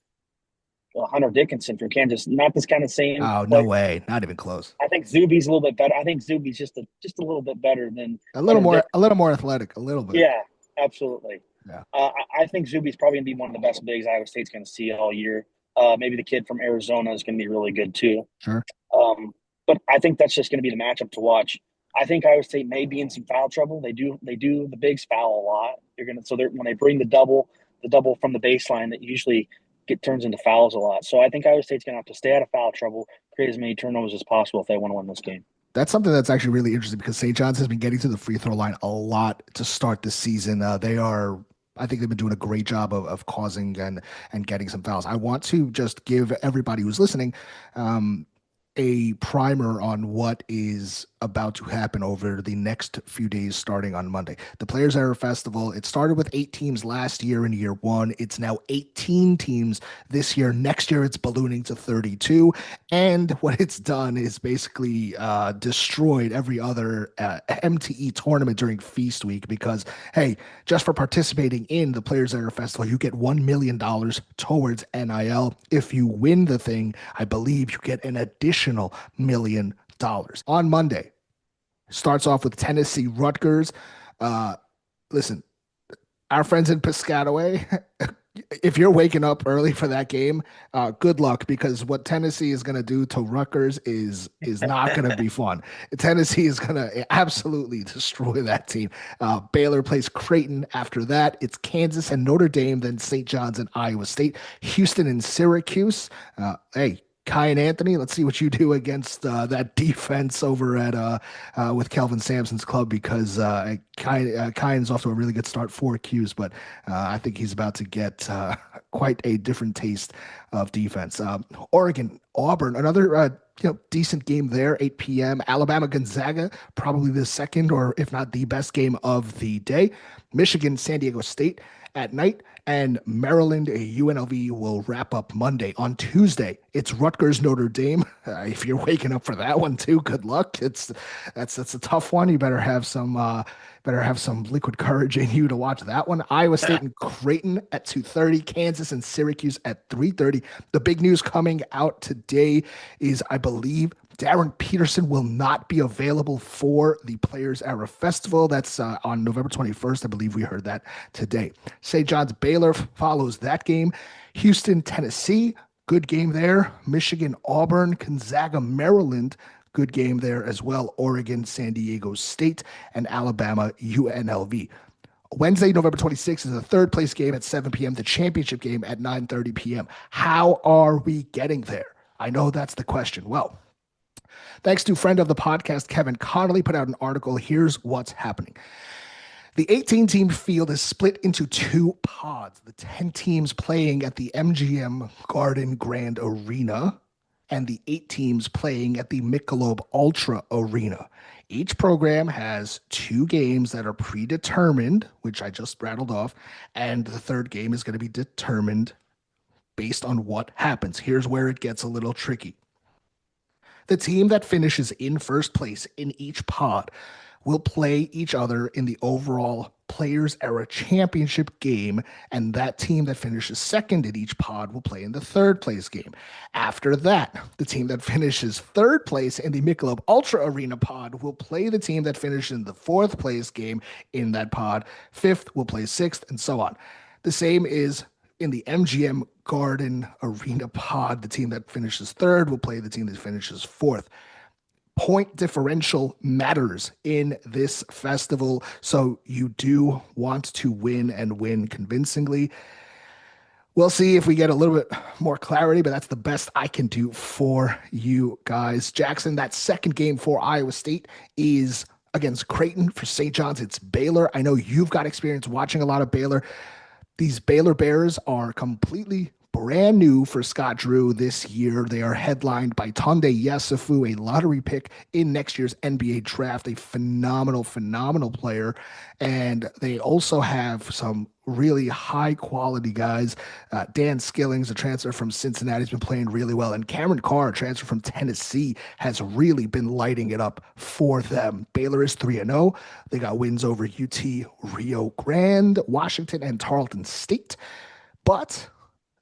Hunter Dickinson from Kansas. Not this kind of same. Oh, no way. Not even close. I think Zuby's a little bit better. I think Zuby's just a little bit better than a little more athletic, a little bit. Yeah, absolutely. Yeah. I think Zuby's probably going to be one of the best bigs Iowa State's going to see all year. Maybe the kid from Arizona is going to be really good too. Sure. But I think that's just going to be the matchup to watch. I think Iowa State may be in some foul trouble. They do the bigs foul a lot. When they bring the double from the baseline, that usually turns into fouls a lot. So I think Iowa State's going to have to stay out of foul trouble, create as many turnovers as possible if they want to win this game. That's something that's actually really interesting because St. John's has been getting to the free throw line a lot to start the season. I think they've been doing a great job of causing and getting some fouls. I want to just give everybody who's listening um, a primer on what is about to happen over the next few days starting on Monday. The Players Era Festival, it started with 8 teams last year in year one. It's now 18 teams this year. Next year, it's ballooning to 32. And what it's done is basically destroyed every other MTE tournament during Feast Week because, hey, just for participating in the Players Era Festival, you get $1 million towards NIL. If you win the thing, I believe you get an additional $1 million. On Monday, starts off with Tennessee Rutgers. Listen, our friends in Piscataway, if you're waking up early for that game, good luck because what Tennessee is going to do to Rutgers is not going to be fun. Tennessee is going to absolutely destroy that team. Baylor plays Creighton after that. It's Kansas and Notre Dame, then St. John's and Iowa State, Houston and Syracuse. Hey, Kai and Anthony, let's see what you do against that defense over at with Kelvin Sampson's club because Kyan's off to a really good start, 4 Qs, but I think he's about to get quite a different taste of defense. Oregon, Auburn, another decent game there, 8 p.m. Alabama, Gonzaga, probably the second or if not the best game of the day. Michigan, San Diego State at night, and Maryland, UNLV will wrap up Monday. On Tuesday, it's Rutgers, Notre Dame. If you're waking up for that one too, good luck. That's a tough one. You better have some liquid courage in you to watch that one. Iowa State and Creighton at 2:30, Kansas and Syracuse at 3:30. The big news coming out today is, I believe, Darren Peterson will not be available for the Players Era Festival. That's on November 21st. I believe we heard that today. St. John's Baylor follows that game. Houston, Tennessee, good game there. Michigan, Auburn, Gonzaga, Maryland, good game there as well. Oregon, San Diego State, and Alabama, UNLV. Wednesday, November 26th is the third place game at 7 p.m., the championship game at 9:30 p.m. How are we getting there? I know that's the question. Well, thanks to friend of the podcast, Kevin Connolly, put out an article. Here's what's happening. The 18-team field is split into 2 pods. The 10 teams playing at the MGM Garden Grand Arena and the 8 teams playing at the Michelob Ultra Arena. Each program has 2 games that are predetermined, which I just rattled off, and the third game is going to be determined based on what happens. Here's where it gets a little tricky. The team that finishes in first place in each pod will play each other in the overall Players Era Championship game, and that team that finishes second in each pod will play in the third place game. After that, the team that finishes third place in the Michelob Ultra Arena pod will play the team that finishes in the fourth place game in that pod. Fifth will play sixth, and so on. The same is in the MGM Garden Arena pod. The team that finishes third will play the team that finishes fourth. Point differential matters in this festival, so you do want to win and win convincingly. We'll see if we get a little bit more clarity, but that's the best I can do for you guys. Jackson, that second game for Iowa State is against Creighton. For St. John's, it's Baylor. I know you've got experience watching a lot of Baylor. These Baylor Bears are completely brand new for Scott Drew this year. They are headlined by Tunde Yesufu, a lottery pick in next year's NBA draft, a phenomenal player. And they also have some really high quality guys. Dan Skillings, a transfer from Cincinnati, has been playing really well. And Cameron Carr, a transfer from Tennessee, has really been lighting it up for them. Baylor is 3-0. They got wins over UT, Rio Grande, Washington, and Tarleton State. But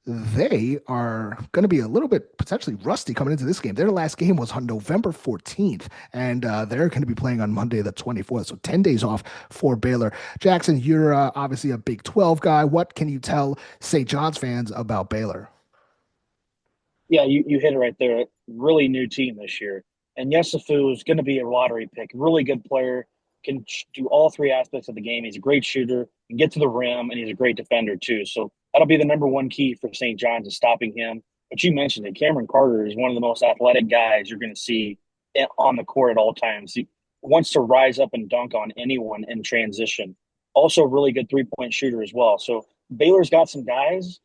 they are going to be a little bit potentially rusty coming into this game. Their last game was on November 14th, and they're going to be playing on Monday the 24th, so 10 days off for Baylor. Jackson, you're obviously a Big 12 guy. What can you tell St. John's fans about Baylor? Yeah, you hit it right there. Really new team this year. And Yesufu is going to be a lottery pick. Really good player. Can do all 3 aspects of the game. He's a great shooter, can get to the rim, and he's a great defender too. So that'll be the number one key for St. John's is stopping him. But you mentioned it. Cameron Carter is one of the most athletic guys you're going to see on the court at all times. He wants to rise up and dunk on anyone in transition. Also, a really good 3-point shooter as well. So Baylor's got some guys.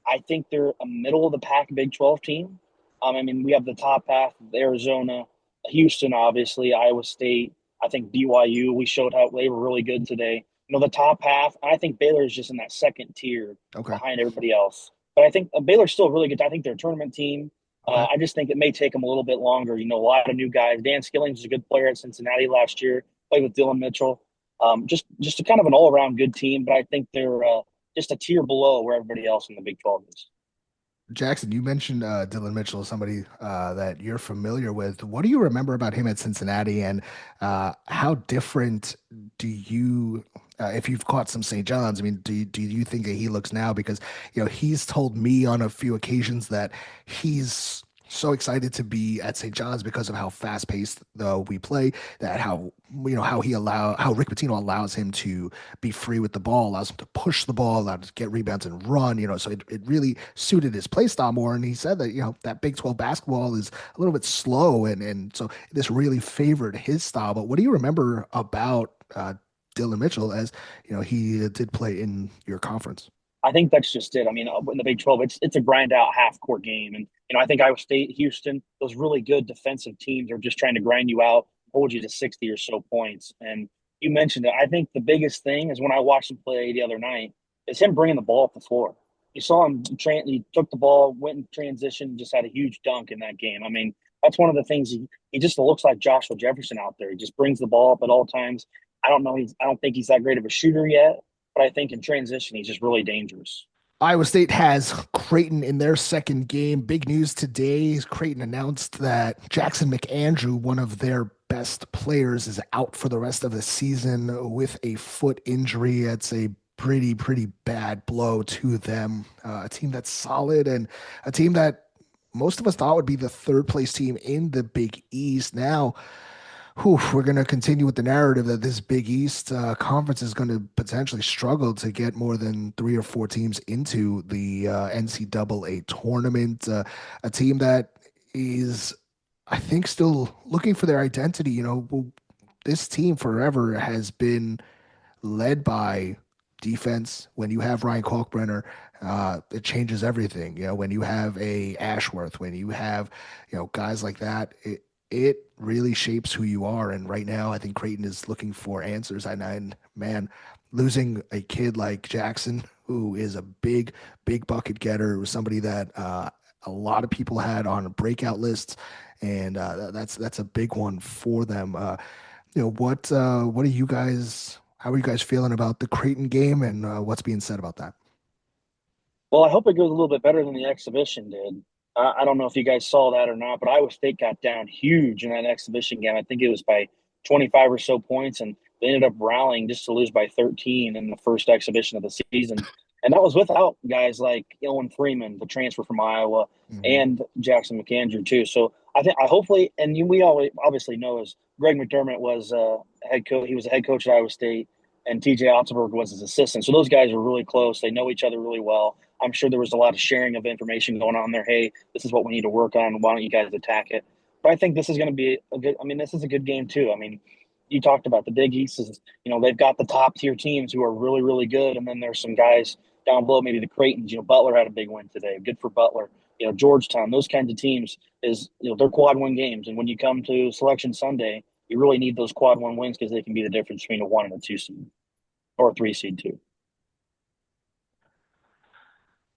I think they're a middle of the pack Big 12 team. I mean, we have the top half of Arizona, Houston, obviously, Iowa State. I think BYU, we showed how they were really good today. The top half, I think Baylor is just in that second tier Okay. behind everybody else. But I think Baylor's still really good. I think they're a tournament team. Okay. I just think it may take them a little bit longer. A lot of new guys. Dan Skillings was a good player at Cincinnati last year, played with Dylan Mitchell. Just a kind of an all around good team, but I think they're just a tier below where everybody else in the Big 12 is. Jackson, you mentioned Dylan Mitchell, somebody that you're familiar with. What do you remember about him at Cincinnati, and how different do you, if you've caught some St. John's, I mean, do you think that he looks now? Because, he's told me on a few occasions that he's so excited to be at St. John's because of how fast paced we play, that how Rick Pitino allows him to be free with the ball, allows him to push the ball, allowed to get rebounds and run, so it really suited his play style more. And he said that, that Big 12 basketball is a little bit slow. And so this really favored his style. But what do you remember about Dylan Mitchell as, he did play in your conference? I think that's just it. I mean, in the Big 12, it's a grind out half court game. And, I think Iowa State, Houston, those really good defensive teams are just trying to grind you out, hold you to 60 or so points. And you mentioned it. I think the biggest thing is when I watched him play the other night is him bringing the ball up the floor. You saw him, he took the ball, went in transition, just had a huge dunk in that game. I mean, that's one of the things he just looks like Joshua Jefferson out there. He just brings the ball up at all times. I don't think he's that great of a shooter yet, but I think in transition, he's just really dangerous. Iowa State has Creighton in their second game. Big news today. Creighton announced that Jackson McAndrew, one of their best players, is out for the rest of the season with a foot injury. It's a pretty bad blow to them. A team that's solid and a team that most of us thought would be the third place team in the Big East. Now, we're going to continue with the narrative that this Big East conference is going to potentially struggle to get more than 3 or 4 teams into the NCAA tournament. A team that is, I think, still looking for their identity. This team forever has been led by defense. When you have Ryan Kalkbrenner, it changes everything. When you have a Ashworth, when you have, guys like that, it really shapes who you are. And right now, I think Creighton is looking for answers. And man, losing a kid like Jackson, who is a big bucket getter, was somebody that a lot of people had on breakout lists, and that's a big one for them. What are you guys? How are you guys feeling about the Creighton game, and what's being said about that? Well, I hope it goes a little bit better than the exhibition did. I don't know if you guys saw that or not, but Iowa State got down huge in that exhibition game. I think it was by 25 or so points, and they ended up rallying just to lose by 13 in the first exhibition of the season. And that was without guys like Ilwin Freeman, the transfer from Iowa, Mhm. and Jackson McAndrew too. So I hopefully, and we all obviously know is Greg McDermott was head coach. He was a head coach at Iowa State, and TJ Otzelberg was his assistant. So those guys are really close. They know each other really well. I'm sure there was a lot of sharing of information going on there. Hey, this is what we need to work on. Why don't you guys attack it? But I think this is going to be a good. I mean, this is a good game too. I mean, you talked about the Big East is, they've got the top tier teams who are really, really good, and then there's some guys down below, maybe the Creightons. Butler had a big win today. Good for Butler. Georgetown. Those kinds of teams is they're quad win games, and when you come to Selection Sunday, you really need those quad one wins because they can be the difference between a 1 and a 2 seed or a 3 seed too.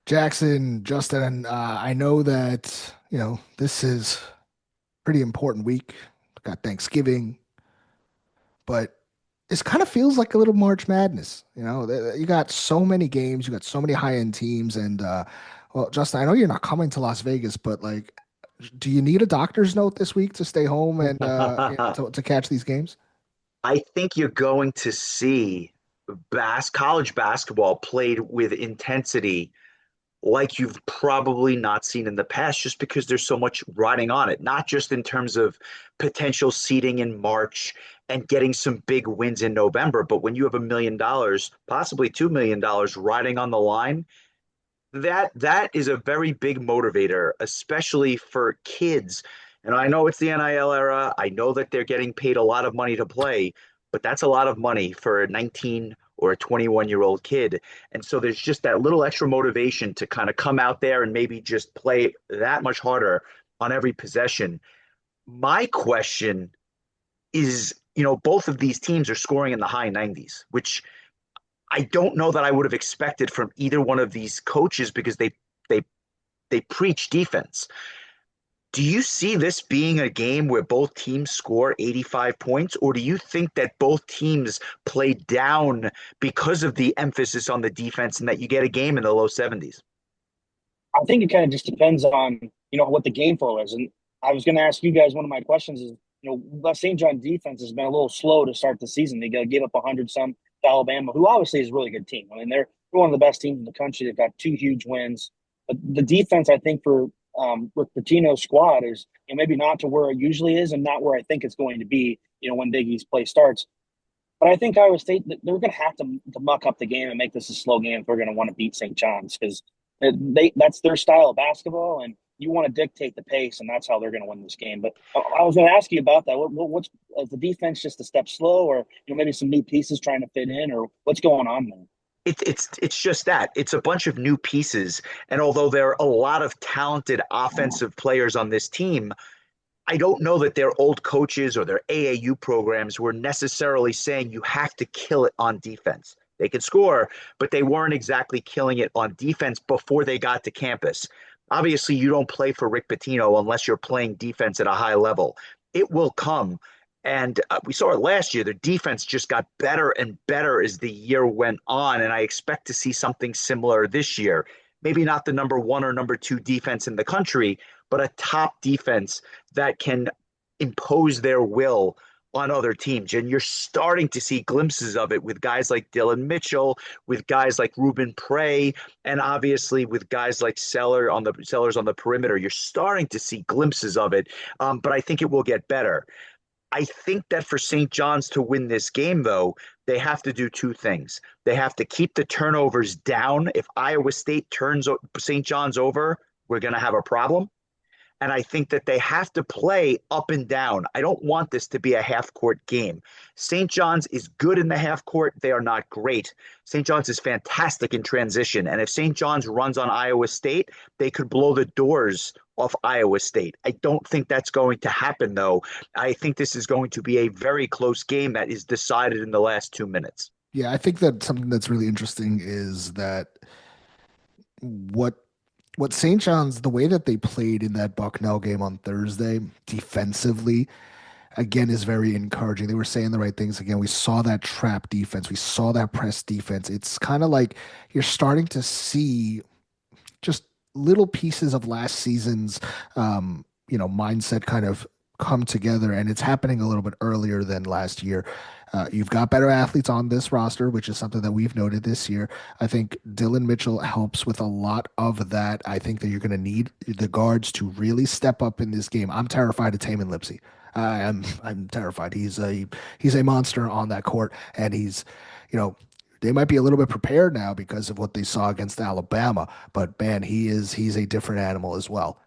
Jackson, Justin, I know that, this is a pretty important week. Got Thanksgiving, but this kind of feels like a little March Madness. You got so many games, you got so many high-end teams, and well, Justin, I know you're not coming to Las Vegas, but like, do you need a doctor's note this week to stay home and to catch these games? I think you're going to see college basketball played with intensity like you've probably not seen in the past, just because there's so much riding on it, not just in terms of potential seeding in March and getting some big wins in November, but when you have $1 million, possibly $2 million riding on the line, that is a very big motivator, especially for kids. And I know it's the NIL era. I know that they're getting paid a lot of money to play, but that's a lot of money for a 19 or a 21-year-old kid. And so there's just that little extra motivation to kind of come out there and maybe just play that much harder on every possession. My question is, both of these teams are scoring in the high 90s, which I don't know that I would have expected from either one of these coaches because they they preach defense. Do you see this being a game where both teams score 85 points, or do you think that both teams play down because of the emphasis on the defense and that you get a game in the low 70s? I think it kind of just depends on what the game flow is. And I was going to ask you guys, one of my questions is, the St. John defense has been a little slow to start the season. They gave up 100 some to Alabama, who obviously is a really good team. I mean, they're one of the best teams in the country. They've got two huge wins. But the defense, I think, for Rick Pitino's squad is maybe not to where it usually is, and not where I think it's going to be. When Big East play starts. But I think Iowa State, they're going to have to muck up the game and make this a slow game if they're going to want to beat St. John's, because that's their style of basketball, and you want to dictate the pace, and that's how they're going to win this game. But I was going to ask you about that. What's is the defense just a step slow, or maybe some new pieces trying to fit in, or what's going on there? It's just that it's a bunch of new pieces, and although there are a lot of talented offensive players on this team, I don't know that their old coaches or their AAU programs were necessarily saying you have to kill it on defense. They could score, but they weren't exactly killing it on defense before they got to campus. Obviously, you don't play for Rick Pitino unless you're playing defense at a high level. It will come. And we saw it last year. Their defense just got better and better as the year went on. And I expect to see something similar this year. Maybe not the number one or number two defense in the country, but a top defense that can impose their will on other teams. And you're starting to see glimpses of it with guys like Dylan Mitchell, with guys like Ruben Prey, and obviously with guys like Sellers on the perimeter. You're starting to see glimpses of it, but I think it will get better. I think that for St. John's to win this game, though, they have to do two things. They have to keep the turnovers down. If Iowa State turns St. John's over, we're going to have a problem. And I think that they have to play up and down. I don't want this to be a half court game. St. John's is good in the half court. They are not great. St. John's is fantastic in transition. And if St. John's runs on Iowa State, they could blow the doors off Iowa State. I don't think that's going to happen, though. I think this is going to be a very close game that is decided in the last 2 minutes. Yeah, I think that something that's really interesting is that what St. John's, the way that they played in that Bucknell game on Thursday defensively, again, is very encouraging. They were saying the right things again. We saw that trap defense. We saw that press defense. It's kind of like you're starting to see just little pieces of last season's, mindset kind of come together, and it's happening a little bit earlier than last year. You've got better athletes on this roster, which is something that we've noted this year. I think Dylan Mitchell helps with a lot of that. I think that you're going to need the guards to really step up in this game. I'm terrified of Tamin Lipsey. I'm terrified. He's a monster on that court, and they might be a little bit prepared now because of what they saw against Alabama, but man, he's a different animal as well.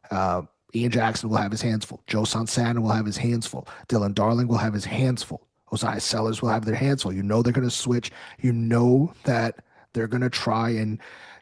Ian Jackson will have his hands full. Joe Santana will have his hands full. Dylan Darling will have his hands full. Osiah Sellers will have their hands full. They're going to switch. That they're going to try and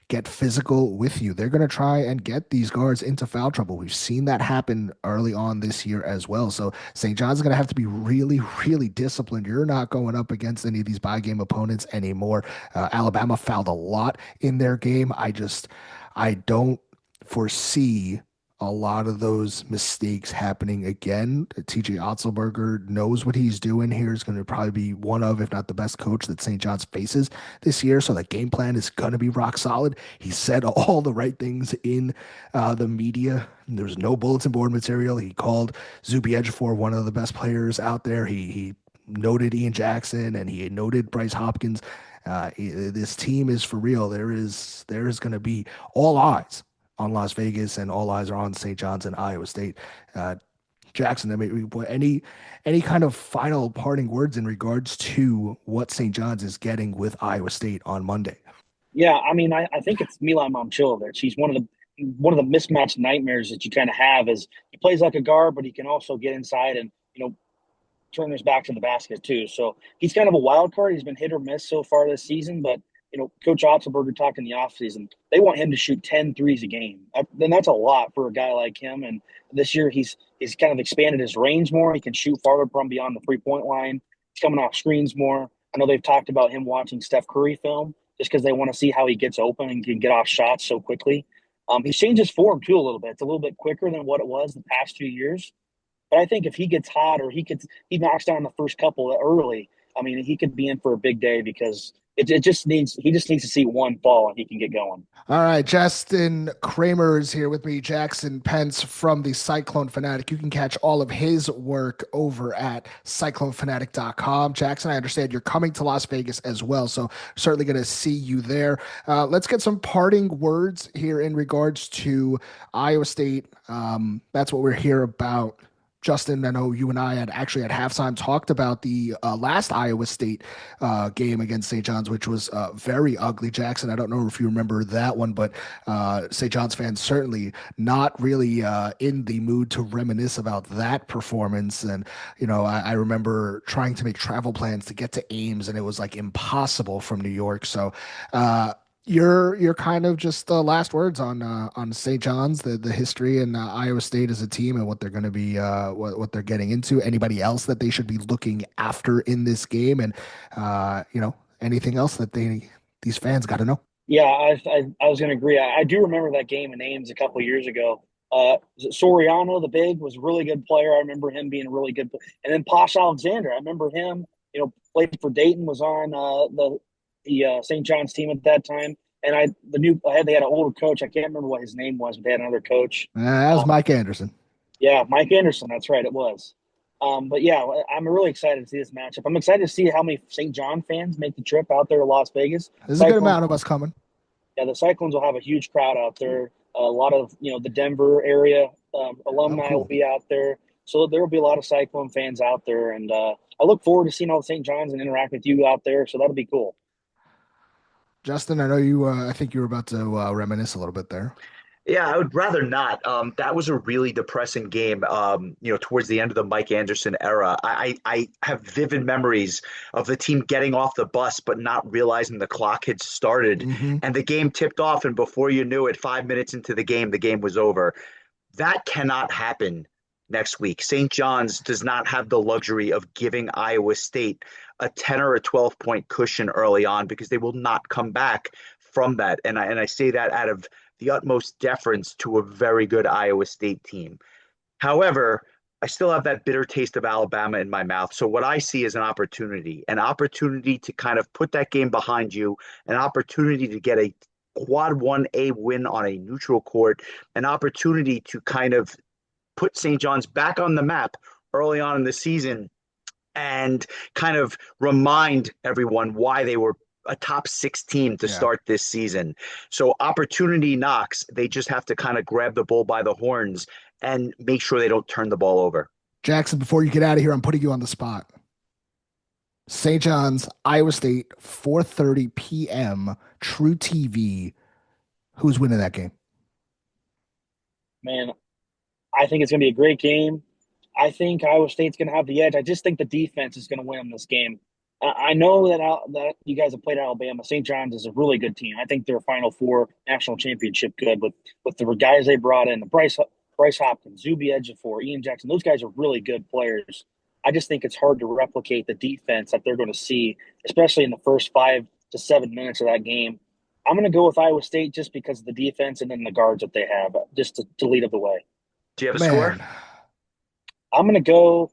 get physical with you. They're going to try and get these guards into foul trouble. We've seen that happen early on this year as well. So St. John's is going to have to be really, really disciplined. You're not going up against any of these by-game opponents anymore. Alabama fouled a lot in their game. I don't foresee a lot of those mistakes happening again. TJ Otzelberger knows what he's doing here. Is going to probably be one of, if not the best coach that St. John's faces this year. So that game plan is going to be rock solid. He said all the right things in the media. There was no bulletin board material. He called Zuby Ejiofor one of the best players out there. He noted Ian Jackson and he noted Bryce Hopkins. This team is for real. There is going to be all eyes on Las Vegas, and all eyes are on St. John's and Iowa State. Jackson, I mean, any kind of final parting words in regards to what St. John's is getting with Iowa State on Monday? Yeah, I mean, I think it's Milan Momcilovic. He's one of the one of the mismatched nightmares that you kind of have is he plays like a guard, but he can also get inside and turn his back to the basket too. So he's kind of a wild card. He's been hit or miss so far this season, but Coach Otzelberger talked in the offseason. They want him to shoot 10 threes a game. Then that's a lot for a guy like him. And this year he's kind of expanded his range more. He can shoot farther from beyond the 3-point line. He's coming off screens more. I know they've talked about him watching Steph Curry film just because they want to see how he gets open and can get off shots so quickly. He's changed his form too a little bit. It's a little bit quicker than what it was the past 2 years. But I think if he gets hot or he knocks down the first couple early, I mean, he could be in for a big day because he just needs to see one fall and he can get going. All right, Justin Kramer is here with me, Jackson Pence from the Cyclone Fanatic. You can catch all of his work over at cyclonefanatic.com. Jackson, I understand you're coming to Las Vegas as well, so certainly going to see you there. Let's get some parting words here in regards to Iowa State. That's what we're here about. Justin, I know you and I had actually at halftime talked about the last Iowa State game against St. John's, which was very ugly. Jackson, I don't know if you remember that one, but St. John's fans certainly not really in the mood to reminisce about that performance. And, I remember trying to make travel plans to get to Ames, and it was like impossible from New York. So, your kind of just the last words on St. John's, the history and Iowa State as a team and what they're going to be what they're getting into. Anybody else that they should be looking after in this game, and anything else that these fans got to know. Yeah, I was going to agree. I do remember that game in Ames a couple years ago. Soriano, the big, was a really good player. I remember him being a really good. And then Posh Alexander, I remember him. Played for Dayton, was on the St. John's team at that time. And they had an older coach. I can't remember what his name was, but they had another coach. That was Mike Anderson. Yeah, Mike Anderson. That's right. It was. But yeah, I'm really excited to see this matchup. I'm excited to see how many St. John fans make the trip out there to Las Vegas. There's a good amount of us coming. Yeah, the Cyclones will have a huge crowd out there. A lot of the Denver area alumni will be out there. So there will be a lot of Cyclone fans out there. And I look forward to seeing all the St. John's and interact with you out there. So that'll be cool. Justin, I know you. I think you were about to reminisce a little bit there. Yeah, I would rather not. That was a really depressing game. Towards the end of the Mike Anderson era, I have vivid memories of the team getting off the bus but not realizing the clock had started, and the game tipped off. And before you knew it, 5 minutes into the game was over. That cannot happen next week. St. John's does not have the luxury of giving Iowa State a 10 or a 12-point cushion early on because they will not come back from that. And I say that out of the utmost deference to a very good Iowa State team. However, I still have that bitter taste of Alabama in my mouth. So what I see is an opportunity to kind of put that game behind you, an opportunity to get a quad 1A win on a neutral court, an opportunity to kind of put St. John's back on the map early on in the season and kind of remind everyone why they were a top 6 team to start this season. So opportunity knocks. They just have to kind of grab the bull by the horns and make sure they don't turn the ball over. Jackson, before you get out of here, I'm putting you on the spot. St. John's, Iowa State, 4:30 p.m., True TV. Who's winning that game? Man, I think it's going to be a great game. I think Iowa State's going to have the edge. I just think the defense is going to win this game. I know that you guys have played Alabama. St. John's is a really good team. I think they're a Final Four national championship good with the guys they brought in, the Bryce Hopkins, Zuby Ejiofor, Ian Jackson. Those guys are really good players. I just think it's hard to replicate the defense that they're going to see, especially in the first 5 to 7 minutes of that game. I'm going to go with Iowa State just because of the defense and then the guards that they have, just to lead up the way. Do you have a score? I'm going to go.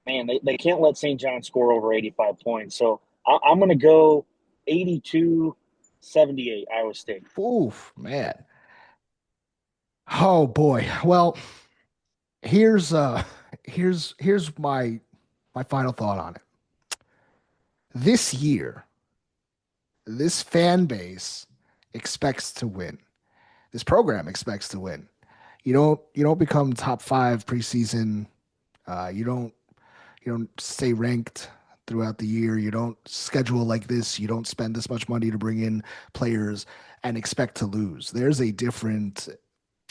Man, they can't let St. John score over 85 points. So I'm going to go 82-78 Iowa State. Oof, man. Oh boy. Well, here's my final thought on it. This year, this fan base expects to win. This program expects to win. You don't become top 5 preseason. You don't stay ranked throughout the year. You don't schedule like this. You don't spend this much money to bring in players and expect to lose. There's a different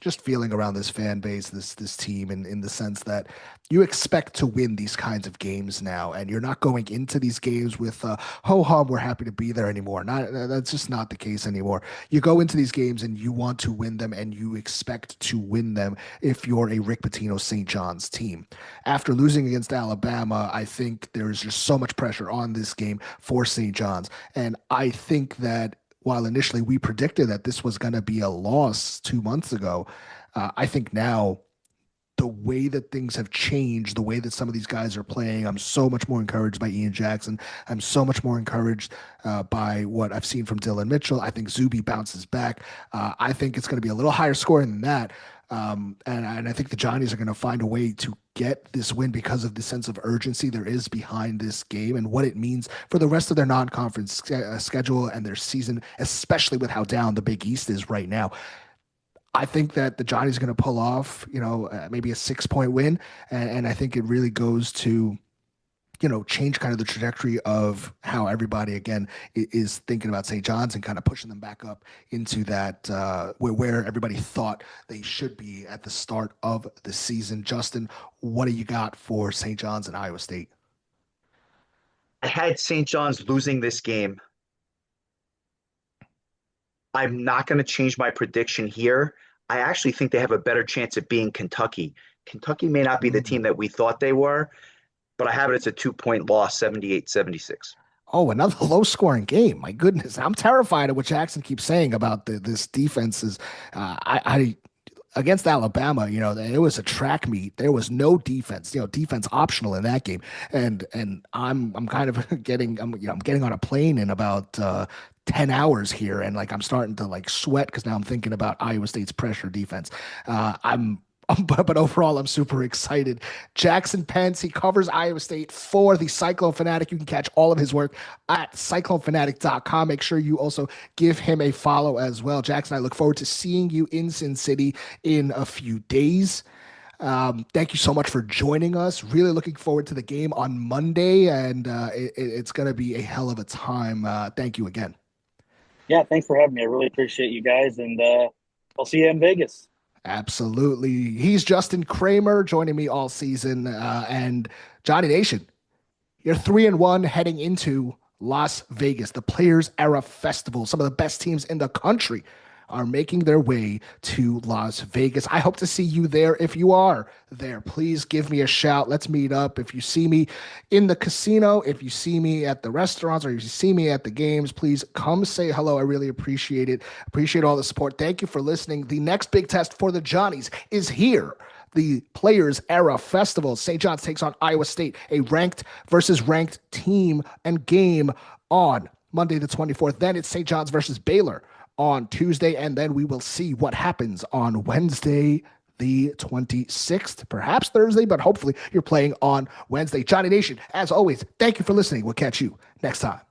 just feeling around this fan base, this team, in the sense that you expect to win these kinds of games now, and you're not going into these games with ho hum, we're happy to be there anymore. Not That's just not the case anymore. You go into these games and you want to win them, and you expect to win them if you're a Rick Pitino St. John's team. After losing against Alabama, I think there's just so much pressure on this game for St. John's, and I think that while initially we predicted that this was going to be a loss 2 months ago, I think now the way that things have changed, the way that some of these guys are playing, I'm so much more encouraged by Ian Jackson. I'm so much more encouraged by what I've seen from Dylan Mitchell. I think Zuby bounces back. I think it's going to be a little higher scoring than that. And I think the Johnnies are going to find a way to get this win because of the sense of urgency there is behind this game and what it means for the rest of their non-conference schedule and their season, especially with how down the Big East is right now. I think that the Johnnies are going to pull off, maybe a 6-point win. And I think it really goes to change kind of the trajectory of how everybody again is thinking about St. John's and kind of pushing them back up into that where everybody thought they should be at the start of the season. Justin, what do you got for St. John's and Iowa State? I had St. John's losing this game. I'm not going to change my prediction here. I actually think they have a better chance of being Kentucky. Kentucky may not be the team that we thought they were, but I have it as a 2-point loss, 78-76. Oh, another low-scoring game. My goodness, I'm terrified of what Jackson keeps saying about this defense. I against Alabama, it was a track meet. There was no defense, defense optional in that game. And I'm kind of I'm getting on a plane in about 10 hours here, and like I'm starting to like sweat because now I'm thinking about Iowa State's pressure defense. But overall, I'm super excited. Jackson Pence, he covers Iowa State for the Cyclone Fanatic. You can catch all of his work at cyclonefanatic.com. Make sure you also give him a follow as well. Jackson, I look forward to seeing you in Sin City in a few days. Thank you so much for joining us. Really looking forward to the game on Monday, and it's going to be a hell of a time. Thank you again. Yeah, thanks for having me. I really appreciate you guys, and I'll see you in Vegas. Absolutely. He's Justin Kramer joining me all season. And Johnny Nation, you're 3-1 heading into Las Vegas, the Players Era Festival. Some of the best teams in the country are making their way to Las Vegas. I hope to see you there. If you are there, please give me a shout. Let's meet up. If you see me in the casino, if you see me at the restaurants, or if you see me at the games, please come say hello. I really appreciate it. Appreciate all the support. Thank you for listening. The next big test for the Johnnies is here. The Players Era Festival. St. John's takes on Iowa State, a ranked versus ranked team and game on Monday the 24th. Then it's St. John's versus Baylor on Tuesday, and then we will see what happens on Wednesday the 26th, perhaps Thursday, but hopefully you're playing on Wednesday. Johnny Nation, as always, thank you for listening. We'll catch you next time.